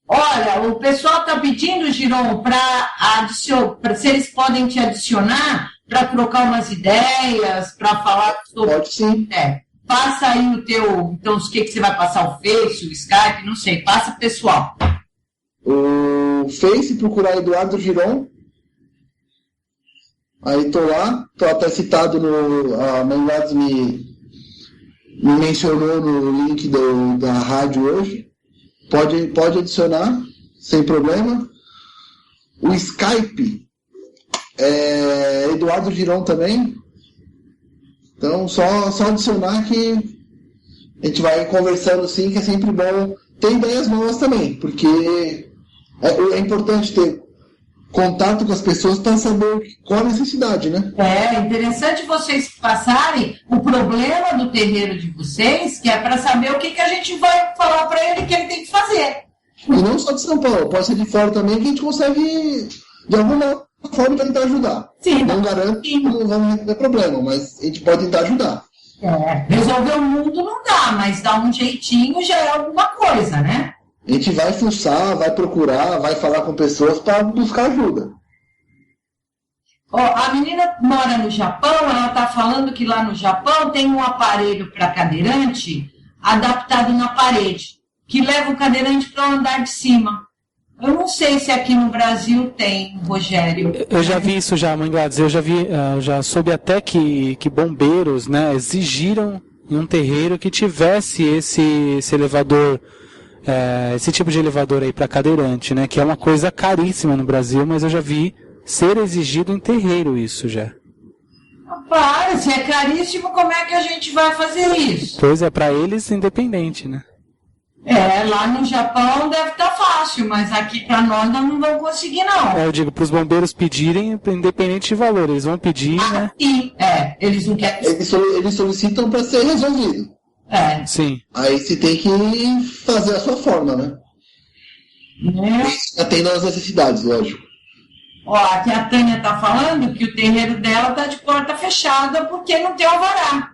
olha, o pessoal está pedindo, Giron, para se eles podem te adicionar para trocar umas ideias, para falar sobre... Pode sim. Passa aí o teu... Então, o que você vai passar? O Face, o Skype? Não sei. Passa, pessoal. O Face, procurar Eduardo Giron. Aí tô lá, tô até citado a Mãe Gladys me mencionou no link da rádio hoje. Pode adicionar, sem problema. O Skype é Eduardo Girão também. Então, só adicionar que a gente vai conversando sim, que é sempre bom ter ideias novas também, porque é importante ter contato com as pessoas para saber qual a necessidade, né? É interessante vocês passarem o problema do terreiro de vocês, que é para saber o que a gente vai falar para ele que ele tem que fazer. E não só de São Paulo, pode ser de fora também, que a gente consegue, de alguma forma, tentar ajudar. Sim, não garanto que não vamos ter problema, mas a gente pode tentar ajudar. Resolver o mundo não dá, mas dar um jeitinho já é alguma coisa, né? A gente vai fuçar, vai procurar, vai falar com pessoas para buscar ajuda. A menina mora no Japão, ela está falando que lá no Japão tem um aparelho para cadeirante adaptado na parede, que leva o cadeirante para o andar de cima. Eu não sei se aqui no Brasil tem, Rogério. Eu já vi isso já, Mãe Gladys. Eu já soube até que bombeiros, né, exigiram em um terreiro que tivesse esse elevador, esse tipo de elevador aí para cadeirante, né, que é uma coisa caríssima no Brasil, mas eu já vi ser exigido em terreiro isso já. Para, se é caríssimo, como é que a gente vai fazer isso? Pois é, para eles independente, né? Lá no Japão deve estar fácil, mas aqui para nós não vamos conseguir, não. Eu digo, para os bombeiros pedirem, independente de valor, eles vão pedir, né? Sim, eles não querem... Eles solicitam para ser resolvido. Sim. Aí você tem que fazer a sua forma, né? Atendendo às necessidades, lógico. Aqui a Tânia está falando que o terreiro dela está de porta fechada porque não tem alvará.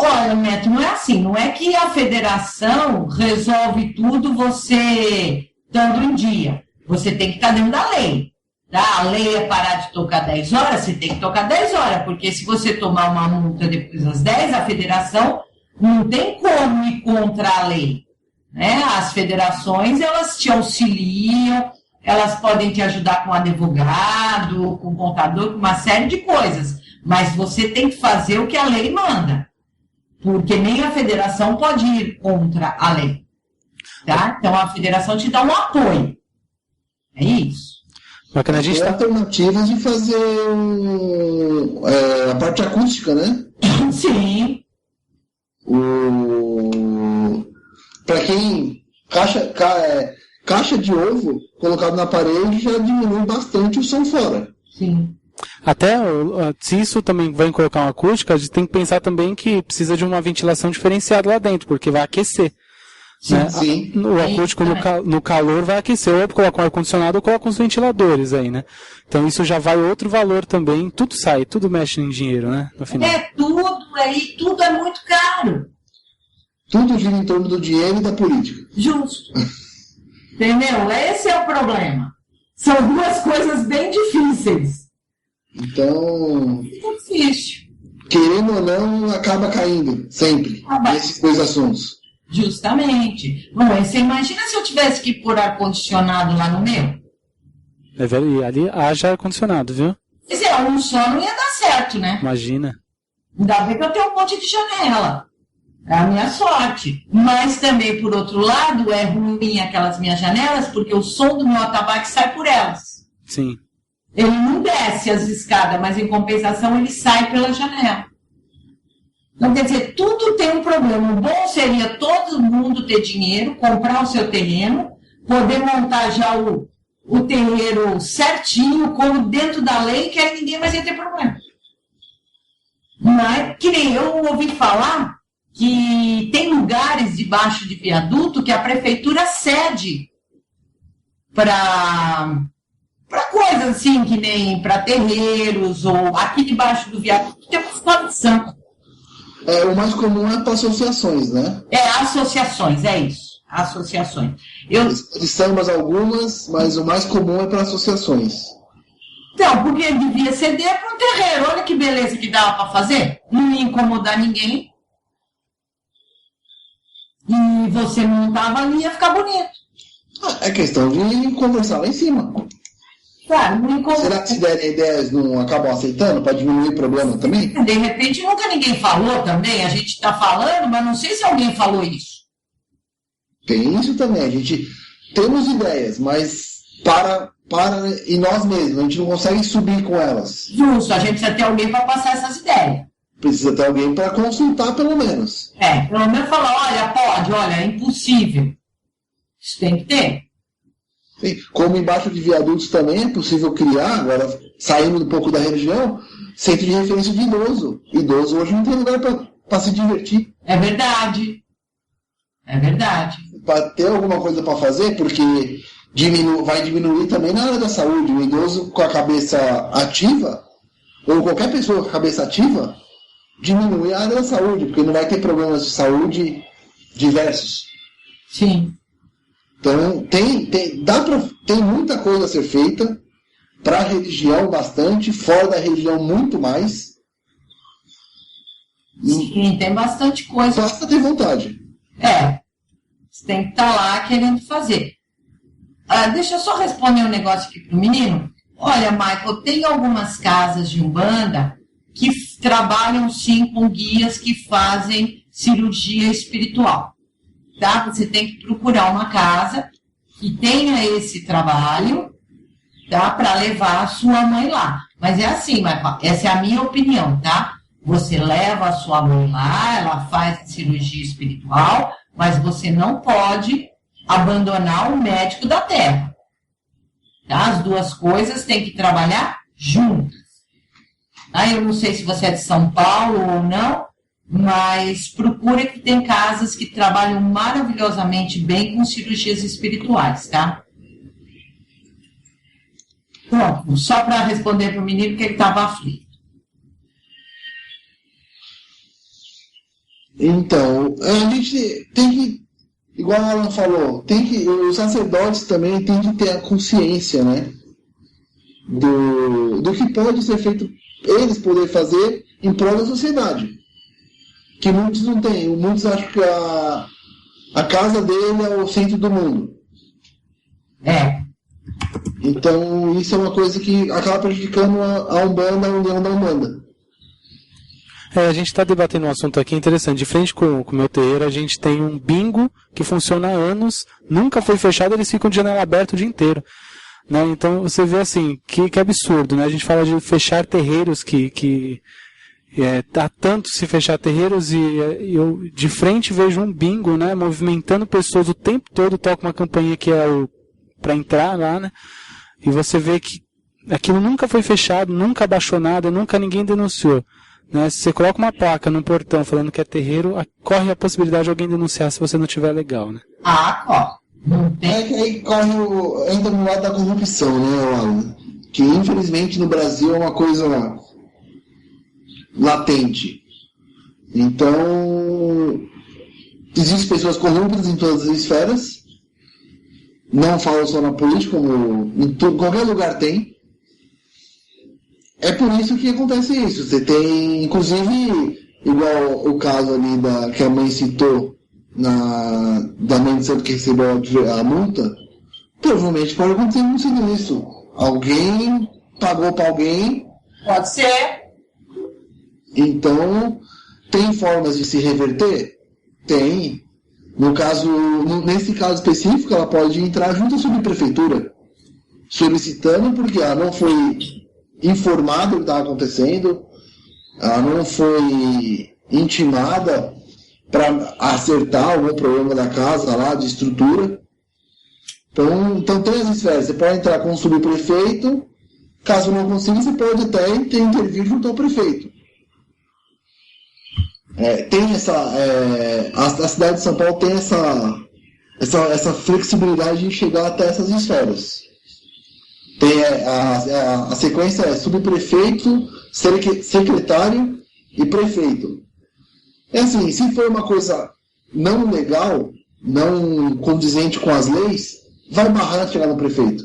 Olha, Neto, não é assim, não é que a federação resolve tudo você estando em dia. Você tem que estar dentro da lei. Tá? A lei é parar de tocar 10 horas, você tem que tocar 10 horas, porque se você tomar uma multa depois das 10, a federação não tem como ir contra a lei. Né? As federações, elas te auxiliam, elas podem te ajudar com advogado, com contador, com uma série de coisas. Mas você tem que fazer o que a lei manda. Porque nem a federação pode ir contra a lei. Tá? Então, a federação te dá um apoio. É isso. Bacana, a gente tem alternativas de fazer a parte acústica, né? Sim. Para quem... Caixa de ovo colocado na parede já diminui bastante o som fora. Sim. Até, se isso também vai colocar uma acústica, a gente tem que pensar também que precisa de uma ventilação diferenciada lá dentro, porque vai aquecer. Sim, né? sim. O acústico no calor vai aquecer, ou coloca um ar-condicionado ou coloca uns ventiladores aí, né? Então isso já vai outro valor também, tudo sai, tudo mexe em dinheiro, né? No final. Tudo é muito caro. Tudo gira em torno do dinheiro e da política. Justo. Entendeu? Esse é o problema. São duas coisas bem difíceis. Então, é difícil. Querendo ou não, acaba caindo, sempre, nesses dois assuntos. Justamente. Bom, você imagina se eu tivesse que pôr ar-condicionado lá no meu? É velho, e ali haja ar-condicionado, viu? Quer dizer, um só não ia dar certo, né? Imagina. Ainda bem que eu tenho um monte de janela. É a minha sorte. Mas também, por outro lado, é ruim aquelas minhas janelas, porque o som do meu atabaque sai por elas. Sim. Ele não desce as escadas, mas em compensação ele sai pela janela. Então, quer dizer, tudo tem um problema. O bom seria todo mundo ter dinheiro, comprar o seu terreno, poder montar já o terreiro certinho, como dentro da lei, que aí ninguém mais ia ter problema. Mas, que nem eu ouvi falar que tem lugares debaixo de viaduto que a prefeitura cede para coisas assim, que nem para terreiros, ou aqui debaixo do viaduto tem uma escola de samba. O mais comum é para associações, né? Associações, é isso. Associações. De sambas algumas, mas o mais comum é para associações. Então, porque devia ceder para um terreiro. Olha que beleza que dava para fazer. Não ia incomodar ninguém. E você montava ali, ia ficar bonito. É questão de conversar lá em cima. Claro, será que se derem ideias não acabam aceitando para diminuir o problema também? De repente nunca ninguém falou também, a gente está falando, mas não sei se alguém falou isso. Tem isso também, a gente temos ideias, mas para em nós mesmos, a gente não consegue subir com elas. Justo, a gente precisa ter alguém para passar essas ideias. Precisa ter alguém para consultar, pelo menos. Pelo menos falar, olha, pode, olha, é impossível. Isso tem que ter. Sim, como embaixo de viadutos também é possível criar, agora saindo um pouco da região, centro de referência de idoso. Idoso hoje não tem lugar para se divertir. É verdade. É verdade. Para ter alguma coisa para fazer, porque vai diminuir também na área da saúde. O idoso com a cabeça ativa, ou qualquer pessoa com a cabeça ativa, diminui a área da saúde, porque não vai ter problemas de saúde diversos. Sim. Então, tem muita coisa a ser feita, para a religião bastante, fora da religião muito mais. Sim, tem bastante coisa. Basta ter vontade. Você tem que estar lá querendo fazer. Deixa eu só responder um negócio aqui pro menino. Olha, Michael, tem algumas casas de Umbanda que trabalham sim com guias que fazem cirurgia espiritual. Tá? Você tem que procurar uma casa que tenha esse trabalho, tá? Para levar a sua mãe lá. Mas é assim, Michael, essa é a minha opinião, tá? Você leva a sua mãe lá, ela faz cirurgia espiritual, mas você não pode abandonar o médico da terra. Tá? As duas coisas têm que trabalhar juntas. Eu não sei se você é de São Paulo ou não, mas procura que tem casas que trabalham maravilhosamente bem com cirurgias espirituais, tá? Pronto, só para responder para o menino que ele estava aflito. Então, a gente tem que, igual a Alan falou, os sacerdotes também têm que ter a consciência, né? Do que pode ser feito, eles poderem fazer em prol da sociedade. Que muitos não têm. Muitos acham que a casa dele é o centro do mundo. Então, isso é uma coisa que acaba prejudicando a Umbanda, a união da Umbanda. A gente está debatendo um assunto aqui interessante. De frente com o meu terreiro, a gente tem um bingo que funciona há anos, nunca foi fechado, eles ficam de janela aberta o dia inteiro. Né? Então, você vê assim, que absurdo, né? A gente fala de fechar terreiros há tanto se fechar terreiros e eu de frente vejo um bingo, né, movimentando pessoas o tempo todo, toca uma campainha que é para entrar lá, né, e você vê que aquilo nunca foi fechado, nunca abaixou nada, nunca ninguém denunciou, né, se você coloca uma placa no portão falando que é terreiro, corre a possibilidade de alguém denunciar se você não tiver legal, né. Corre. Não tem. Aí entra no lado da corrupção, né, Alan? Que infelizmente no Brasil é uma coisa latente. Então, existem pessoas corruptas em todas as esferas. Não falo só na política, como em qualquer lugar tem. É por isso que acontece isso. Você tem, inclusive, igual o caso ali que a mãe citou, da mãe de santo que recebeu a multa, provavelmente pode acontecer muito sentido isso. Alguém pagou para alguém. Pode ser. Então, tem formas de se reverter? Tem. Nesse caso específico, ela pode entrar junto à subprefeitura, solicitando, porque ela não foi informada do que estava acontecendo, ela não foi intimada para acertar algum problema da casa lá, de estrutura. Então tem as esferas. Você pode entrar com o subprefeito, caso não consiga, você pode até intervir junto ao prefeito. Tem a cidade de São Paulo tem essa flexibilidade de chegar até essas esferas. Tem a sequência é subprefeito, secretário e prefeito. É assim, se for uma coisa não legal, não condizente com as leis, vai barrar de chegar no prefeito.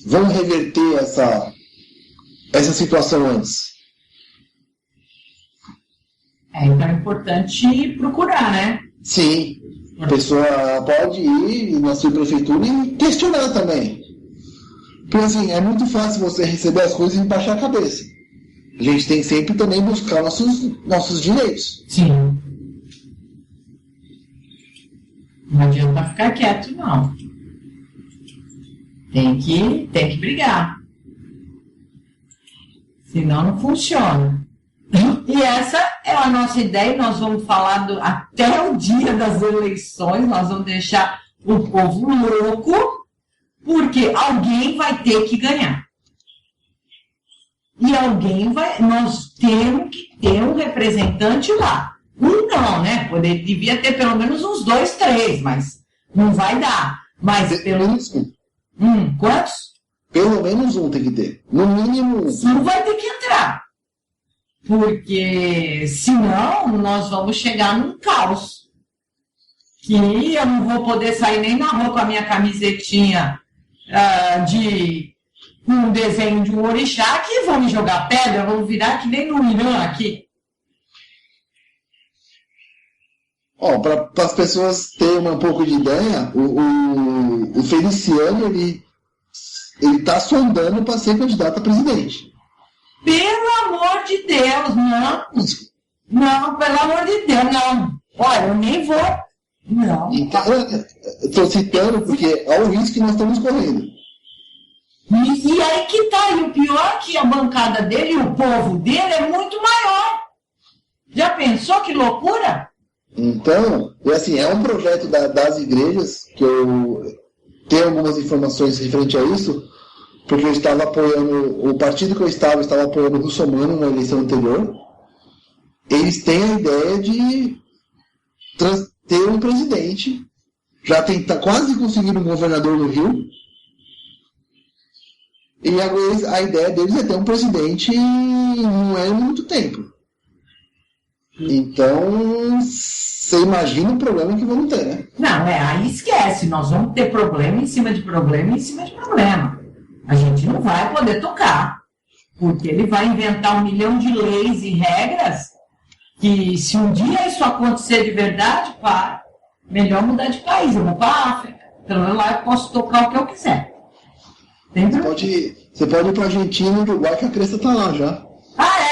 Vamos reverter essa situação antes. Então é importante procurar, né? Sim. A pessoa pode ir na subprefeitura e questionar também. Porque assim, é muito fácil você receber as coisas e baixar a cabeça. A gente tem sempre também buscar nossos direitos. Sim. Não adianta ficar quieto, não. Tem que brigar. Senão não funciona. E essa é a nossa ideia. Nós vamos falar até o dia das eleições. Nós vamos deixar o povo louco, porque alguém vai ter que ganhar. E nós temos que ter um representante lá. Não, né? Devia ter pelo menos uns 2, 3, mas não vai dar. Mas pelo menos um. Quantos? Pelo menos um tem que ter. No mínimo um. Não vai ter que entrar. Porque senão nós vamos chegar num caos. Que eu não vou poder sair nem na rua com a minha camisetinha com um desenho de um orixá, que vão me jogar pedra, vão virar que nem no Irã aqui. Para as pessoas terem um pouco de ideia, o Feliciano, ele está sondando para ser candidato a presidente. Pelo amor de Deus, não. Não, pelo amor de Deus, não. Olha, eu nem vou. Não. Estou citando porque é o risco que nós estamos correndo. E aí que tá. E o pior é que a bancada dele e o povo dele é muito maior. Já pensou que loucura? Então, é um projeto das igrejas, que eu tenho algumas informações referente a isso, porque eu estava apoiando, o partido que eu estava apoiando o Russomano na eleição anterior. Eles têm a ideia de ter um presidente, já quase conseguir um governador no Rio, e agora a ideia deles é ter um presidente não é muito tempo. Então, você imagina o problema que vamos ter, né? Não, aí esquece, nós vamos ter problema em cima de problema em cima de problema. A gente não vai poder tocar, porque ele vai inventar 1 milhão de leis e regras que, se um dia isso acontecer de verdade, melhor mudar de país. Eu vou para a África, então lá eu posso tocar o que eu quiser. Você pode ir para a Argentina e Uruguai, que a cresta está lá já.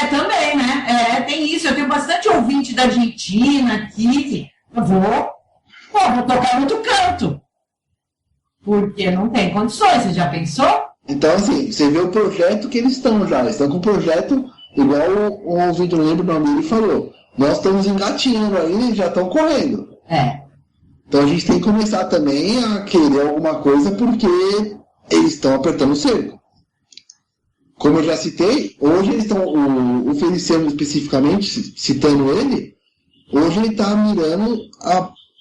Também, né? Tem isso. Eu tenho bastante ouvinte da Argentina aqui. Eu vou tocar em outro canto. Porque não tem condições. Você já pensou? Então, assim, você vê o projeto que eles estão já. Eles estão com um projeto, igual o ouvinte, não lembro o nome, ele falou. Nós estamos engatinhando aí e já estão correndo. Então a gente tem que começar também a querer alguma coisa, porque eles estão apertando o cerco. Como eu já citei, hoje eles estão, o Feliciano especificamente, citando ele, hoje ele está mirando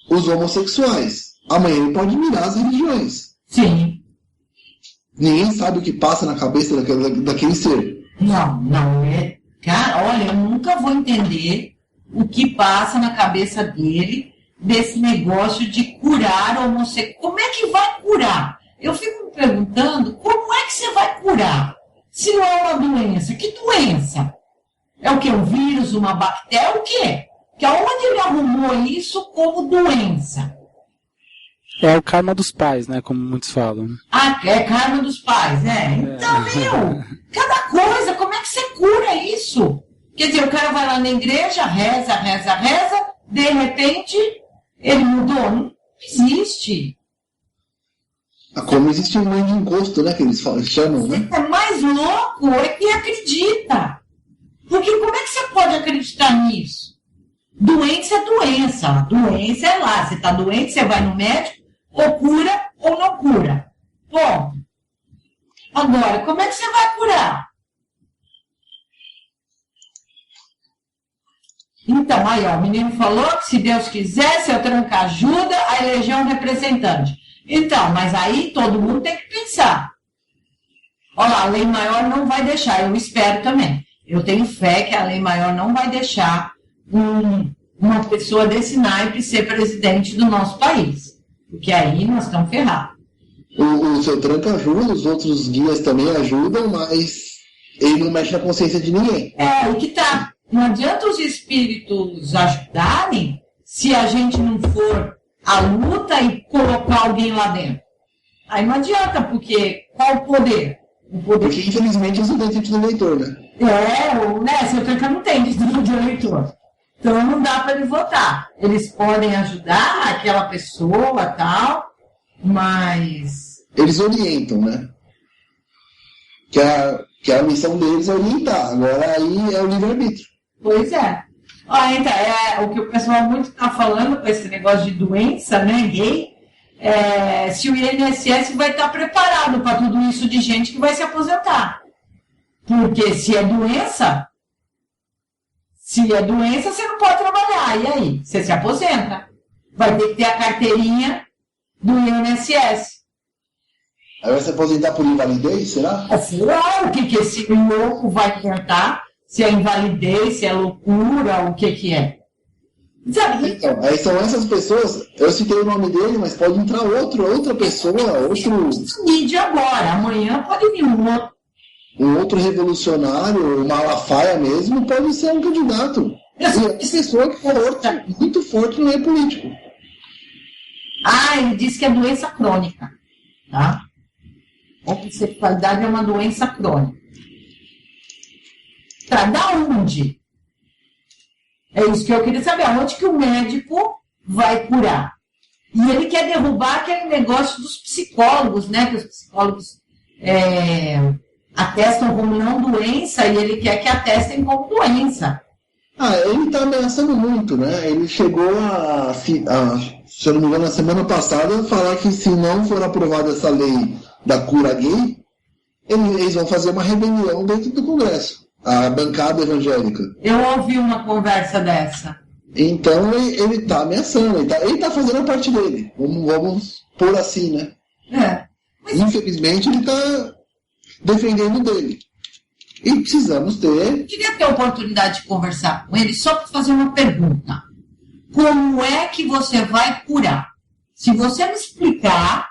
os homossexuais. Amanhã ele pode mirar as religiões. Sim. Ninguém sabe o que passa na cabeça daquele ser. Não. Cara, olha, eu nunca vou entender o que passa na cabeça dele, desse negócio de curar homossexual. Como é que vai curar? Eu fico me perguntando, como é que você vai curar? Se não é uma doença, que doença? É o quê? Um vírus, uma bactéria? O quê? Que aonde ele arrumou isso como doença? É o karma dos pais, né? Como muitos falam. É karma dos pais, né? Então, cada coisa, como é que você cura isso? Quer dizer, o cara vai lá na igreja, reza, de repente, ele mudou? Não existe. Como existe mãe de encosto, né? Que eles chamam, né? É mais louco é que acredita. Porque como é que você pode acreditar nisso? Doença é doença. Doença é lá. Você está doente, você vai no médico, ou cura ou não cura. Bom, agora, como é que você vai curar? Então, aí, ó, o menino falou que se Deus quiser, seu tranca ajuda a eleger um representante. Então, mas aí todo mundo tem que pensar. Olha lá, a lei maior não vai deixar, eu espero também. Eu tenho fé que a lei maior não vai deixar uma pessoa desse naipe ser presidente do nosso país. Porque aí nós estamos ferrados. O seu tranca ajuda, os outros guias também ajudam, mas ele não mexe na consciência de ninguém. Aí que tá. Não adianta os espíritos ajudarem se a gente não for à luta e colocar alguém lá dentro. Aí não adianta, porque qual o poder? O poder... Porque, infelizmente, eles não têm título de eleitor, né? Seu Tranca não tem título de eleitor. Então não dá para ele votar. Eles podem ajudar aquela pessoa e tal, mas... Eles orientam, né? Que a missão deles é orientar. Agora aí é o livre-arbítrio. Pois é. Então, o que o pessoal muito está falando com esse negócio de doença, né, gay, se o INSS vai estar preparado para tudo isso de gente que vai se aposentar. Porque se é doença, você não pode trabalhar. E aí? Você se aposenta. Vai ter que ter a carteirinha do INSS. Aí vai se aposentar por invalidez, será? Sei lá o que esse louco vai tentar. Se é invalidez, se é loucura, o que é. Sabe? Então, aí são essas pessoas, eu citei o nome dele, mas pode entrar outra pessoa, outro... Mídia agora, amanhã pode vir um outro revolucionário, uma Malafaia mesmo, pode ser um candidato. E é uma pessoa que é muito forte no meio político. Ele disse que é doença crônica, tá? A homossexualidade é uma doença crônica. Tá, da onde? É isso que eu queria saber. Aonde que o médico vai curar? E ele quer derrubar aquele negócio dos psicólogos, né? Que os psicólogos atestam como não doença e ele quer que atestem como doença. Ele está ameaçando muito, né? Ele chegou se eu não me engano, na semana passada, falar que se não for aprovada essa lei da cura gay, eles vão fazer uma rebelião dentro do Congresso. A bancada evangélica. Eu ouvi uma conversa dessa. Então ele está ameaçando, ele está fazendo a parte dele. Vamos pôr assim, né? Mas... Infelizmente ele está defendendo dele. E precisamos ter... Eu queria ter a oportunidade de conversar com ele só para fazer uma pergunta. Como é que você vai curar? Se você me explicar,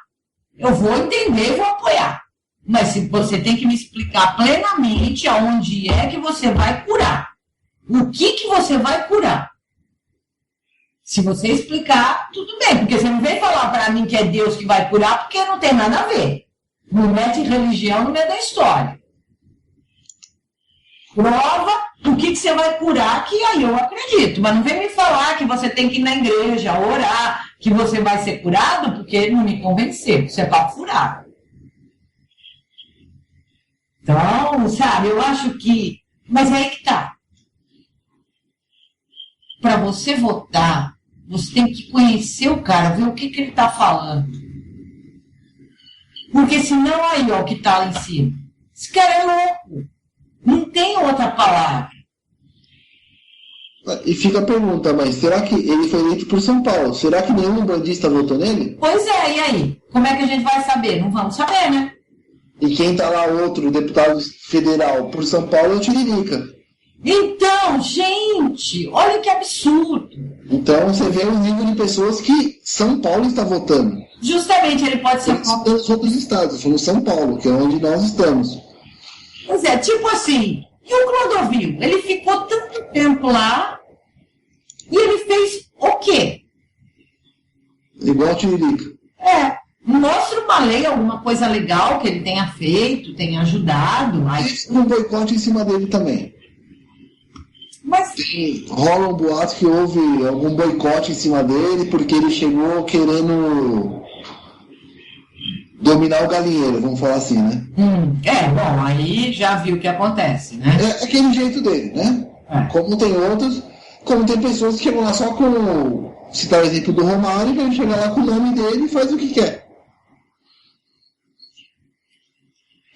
eu vou entender e vou apoiar. Mas se você tem que me explicar plenamente aonde é que você vai curar. O que você vai curar? Se você explicar, tudo bem. Porque você não vem falar para mim que é Deus que vai curar, porque não tem nada a ver. Não mete religião no meio da história. Prova do que você vai curar, que aí eu acredito. Mas não vem me falar que você tem que ir na igreja, orar, que você vai ser curado, porque não me convenceu. Isso é papo furado. Então, sabe, eu acho que... Mas é aí que tá. Para você votar, você tem que conhecer o cara, ver o que ele tá falando. Porque senão aí, ó, o que tá lá em cima. Esse cara é louco. Não tem outra palavra. E fica a pergunta, mas será que ele foi eleito por São Paulo? Será que nenhum bandista votou nele? Pois é, e aí? Como é que a gente vai saber? Não vamos saber, né? E quem está lá, outro deputado federal por São Paulo, é o Tiririca. Então, gente, olha que absurdo. Então, você vê o nível de pessoas que São Paulo está votando. Justamente, ele pode ser... Nos outros estados, no São Paulo, que é onde nós estamos. Pois é, tipo assim, e o Clodovil? Ele ficou tanto tempo lá e ele fez o quê? Igual o Tiririca. Mostra uma lei, alguma coisa legal que ele tenha feito, tenha ajudado. Existe um boicote em cima dele também. Mas... rola um boato que houve algum boicote em cima dele porque ele chegou querendo dominar o galinheiro, vamos falar assim, né? Bom, aí já viu o que acontece, né? É aquele jeito dele, né? Como tem outros, como tem pessoas que chegam lá só com... citar o exemplo do Romário, que ele chega lá com o nome dele e faz o que quer.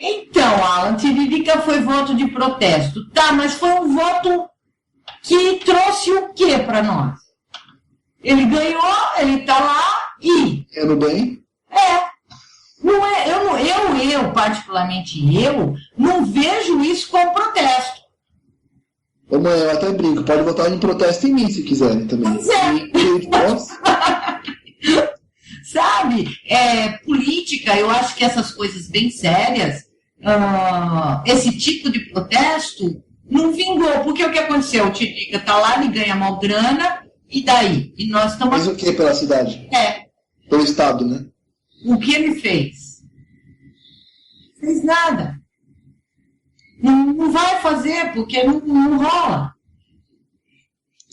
Então, Alan, Tiririca foi voto de protesto. Tá, mas foi um voto que trouxe o quê para nós? Ele ganhou, ele tá lá e... Quero bem? Não é, eu, particularmente eu, não vejo isso como protesto. Ô mãe, eu até brinco, pode votar em protesto em mim se quiserem também. Pois Sabe, política, eu acho que essas coisas bem sérias, esse tipo de protesto não vingou, porque o que aconteceu? O Tiririca tá lá, ele ganha mal grana, e daí? E nós estamos... Fez o que pela cidade? Pelo estado, né? O que ele fez? Fez nada. Não vai fazer, porque não rola.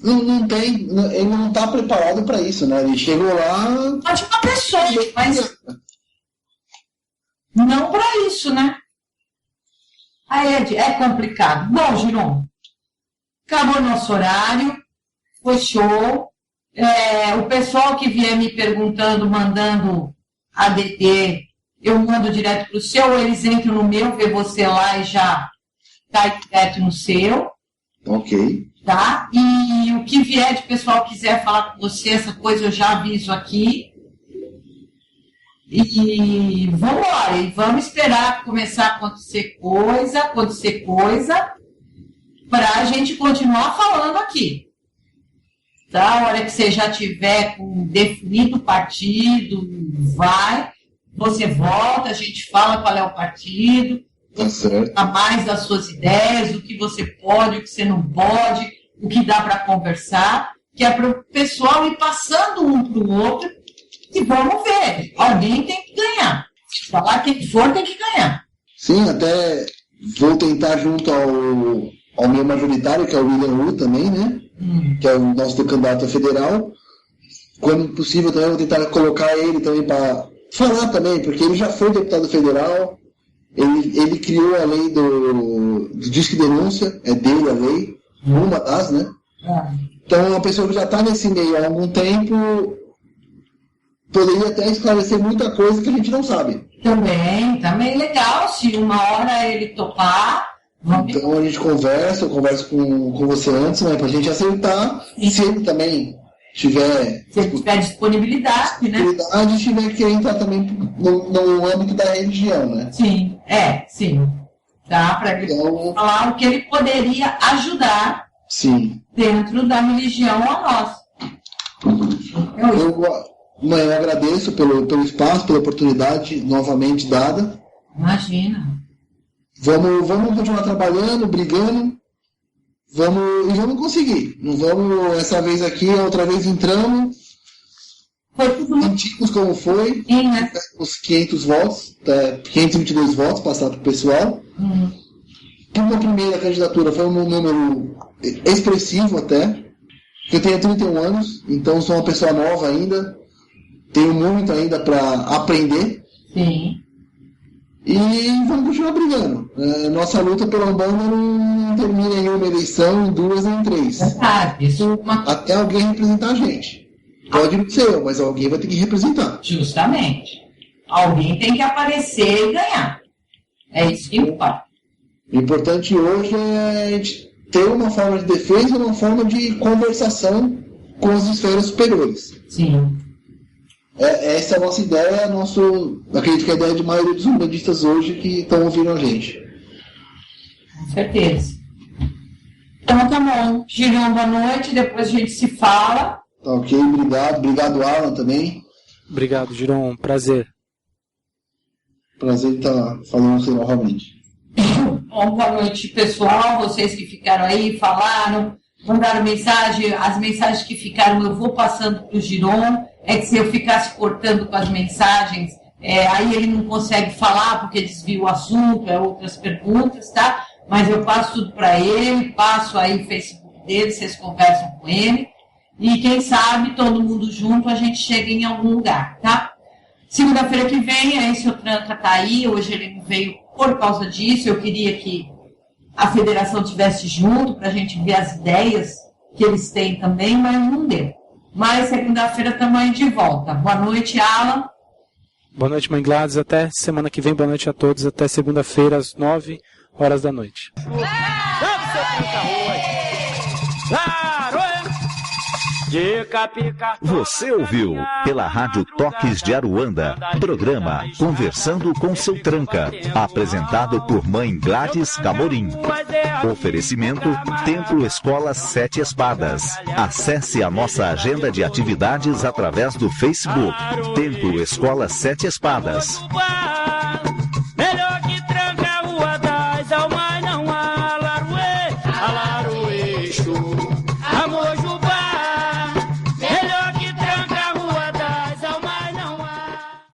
Não tem, ele não está preparado para isso, né? Ele chegou lá... Pode uma pessoa, mas não para isso, né? Aí é complicado. Bom, Giron, acabou nosso horário, foi show. O pessoal que vier me perguntando, mandando ADT, eu mando direto para o seu, ou eles entram no meu, vê você lá e já cai direto no seu. Ok. Tá? E o que vier de pessoal quiser falar com você, essa coisa eu já aviso aqui. E vamos embora, e vamos esperar começar a acontecer coisa, para a gente continuar falando aqui. Tá? A hora que você já tiver com definido o partido, você volta, a gente fala qual é o partido, tá certo. A mais das suas ideias, o que você pode, o que você não pode, o que dá para conversar, que é para o pessoal ir passando um para o outro, e vamos ver, alguém tem que ganhar. Falar quem for tem que ganhar. Sim, até vou tentar junto ao meu majoritário, que é o William Wu também, né? Que é o nosso candidato federal. Quando possível também vou tentar colocar ele também para falar também, porque ele já foi deputado federal, ele criou a lei do Disque Denúncia, é dele a lei, uma das, né? Então, uma pessoa que já está nesse meio há algum tempo poderia até esclarecer muita coisa que a gente não sabe. Também legal, se uma hora ele topar. Então a gente conversa, eu converso com você antes, né, pra gente acertar. E se ele também tiver disponibilidade, né? Tiver que entrar também no âmbito da religião, né? Sim, sim. Dá para ele falar o que ele poderia ajudar dentro da religião a nós. Eu agradeço pelo espaço, pela oportunidade novamente dada. Imagina. Vamos continuar trabalhando, brigando, e vamos conseguir. Não vamos, essa vez aqui, outra vez entramos, sentimos como foi, né? Os 500 votos, 522 votos passados para o pessoal. Para uma primeira candidatura foi um número expressivo até. Eu tenho 31 anos, então sou uma pessoa nova ainda, tenho muito ainda para aprender. Sim. E vamos continuar brigando. Nossa luta pela Umbanda não termina em uma eleição, em duas, nem em três. Até alguém representar a gente. Pode não ser eu, mas alguém vai ter que representar. Justamente. Alguém tem que aparecer e ganhar. É isso que importa. O importante hoje é a gente ter uma forma de defesa e uma forma de conversação com as esferas superiores. Sim. Essa é a nossa ideia, acredito que é a ideia de maioria dos umbandistas hoje que estão ouvindo a gente. Com certeza. Então tá bom. Giron, boa noite, depois a gente se fala. Tá ok, obrigado. Obrigado, Alan, também. Obrigado, Giron. Prazer. Prazer em estar falando com você novamente. Bom, boa noite, pessoal. Vocês que ficaram aí, falaram, mandaram mensagem. As mensagens que ficaram eu vou passando para o Giron. É que se eu ficasse cortando com as mensagens, aí ele não consegue falar porque desvia o assunto, outras perguntas, tá? Mas eu passo tudo para ele, passo aí o Facebook dele, vocês conversam com ele. E quem sabe, todo mundo junto, a gente chega em algum lugar, tá? Segunda-feira que vem, aí seu Tranca tá aí, hoje ele não veio por causa disso, eu queria que a federação estivesse junto para a gente ver as ideias que eles têm também, mas não deu. Mas segunda-feira estamos aí de volta. Boa noite, Alan. Boa noite, Mãe Gladys. Até semana que vem. Boa noite a todos. Até segunda-feira, às 9 horas da noite. Você ouviu pela Rádio Toques de Aruanda, programa Conversando com seu Tranca, apresentado por Mãe Gladys Camorim. Oferecimento Templo Escola Sete Espadas. Acesse a nossa agenda de atividades através do Facebook. Templo Escola Sete Espadas. Melhor que tranca a rua das almas, não há alaruê, alaruê,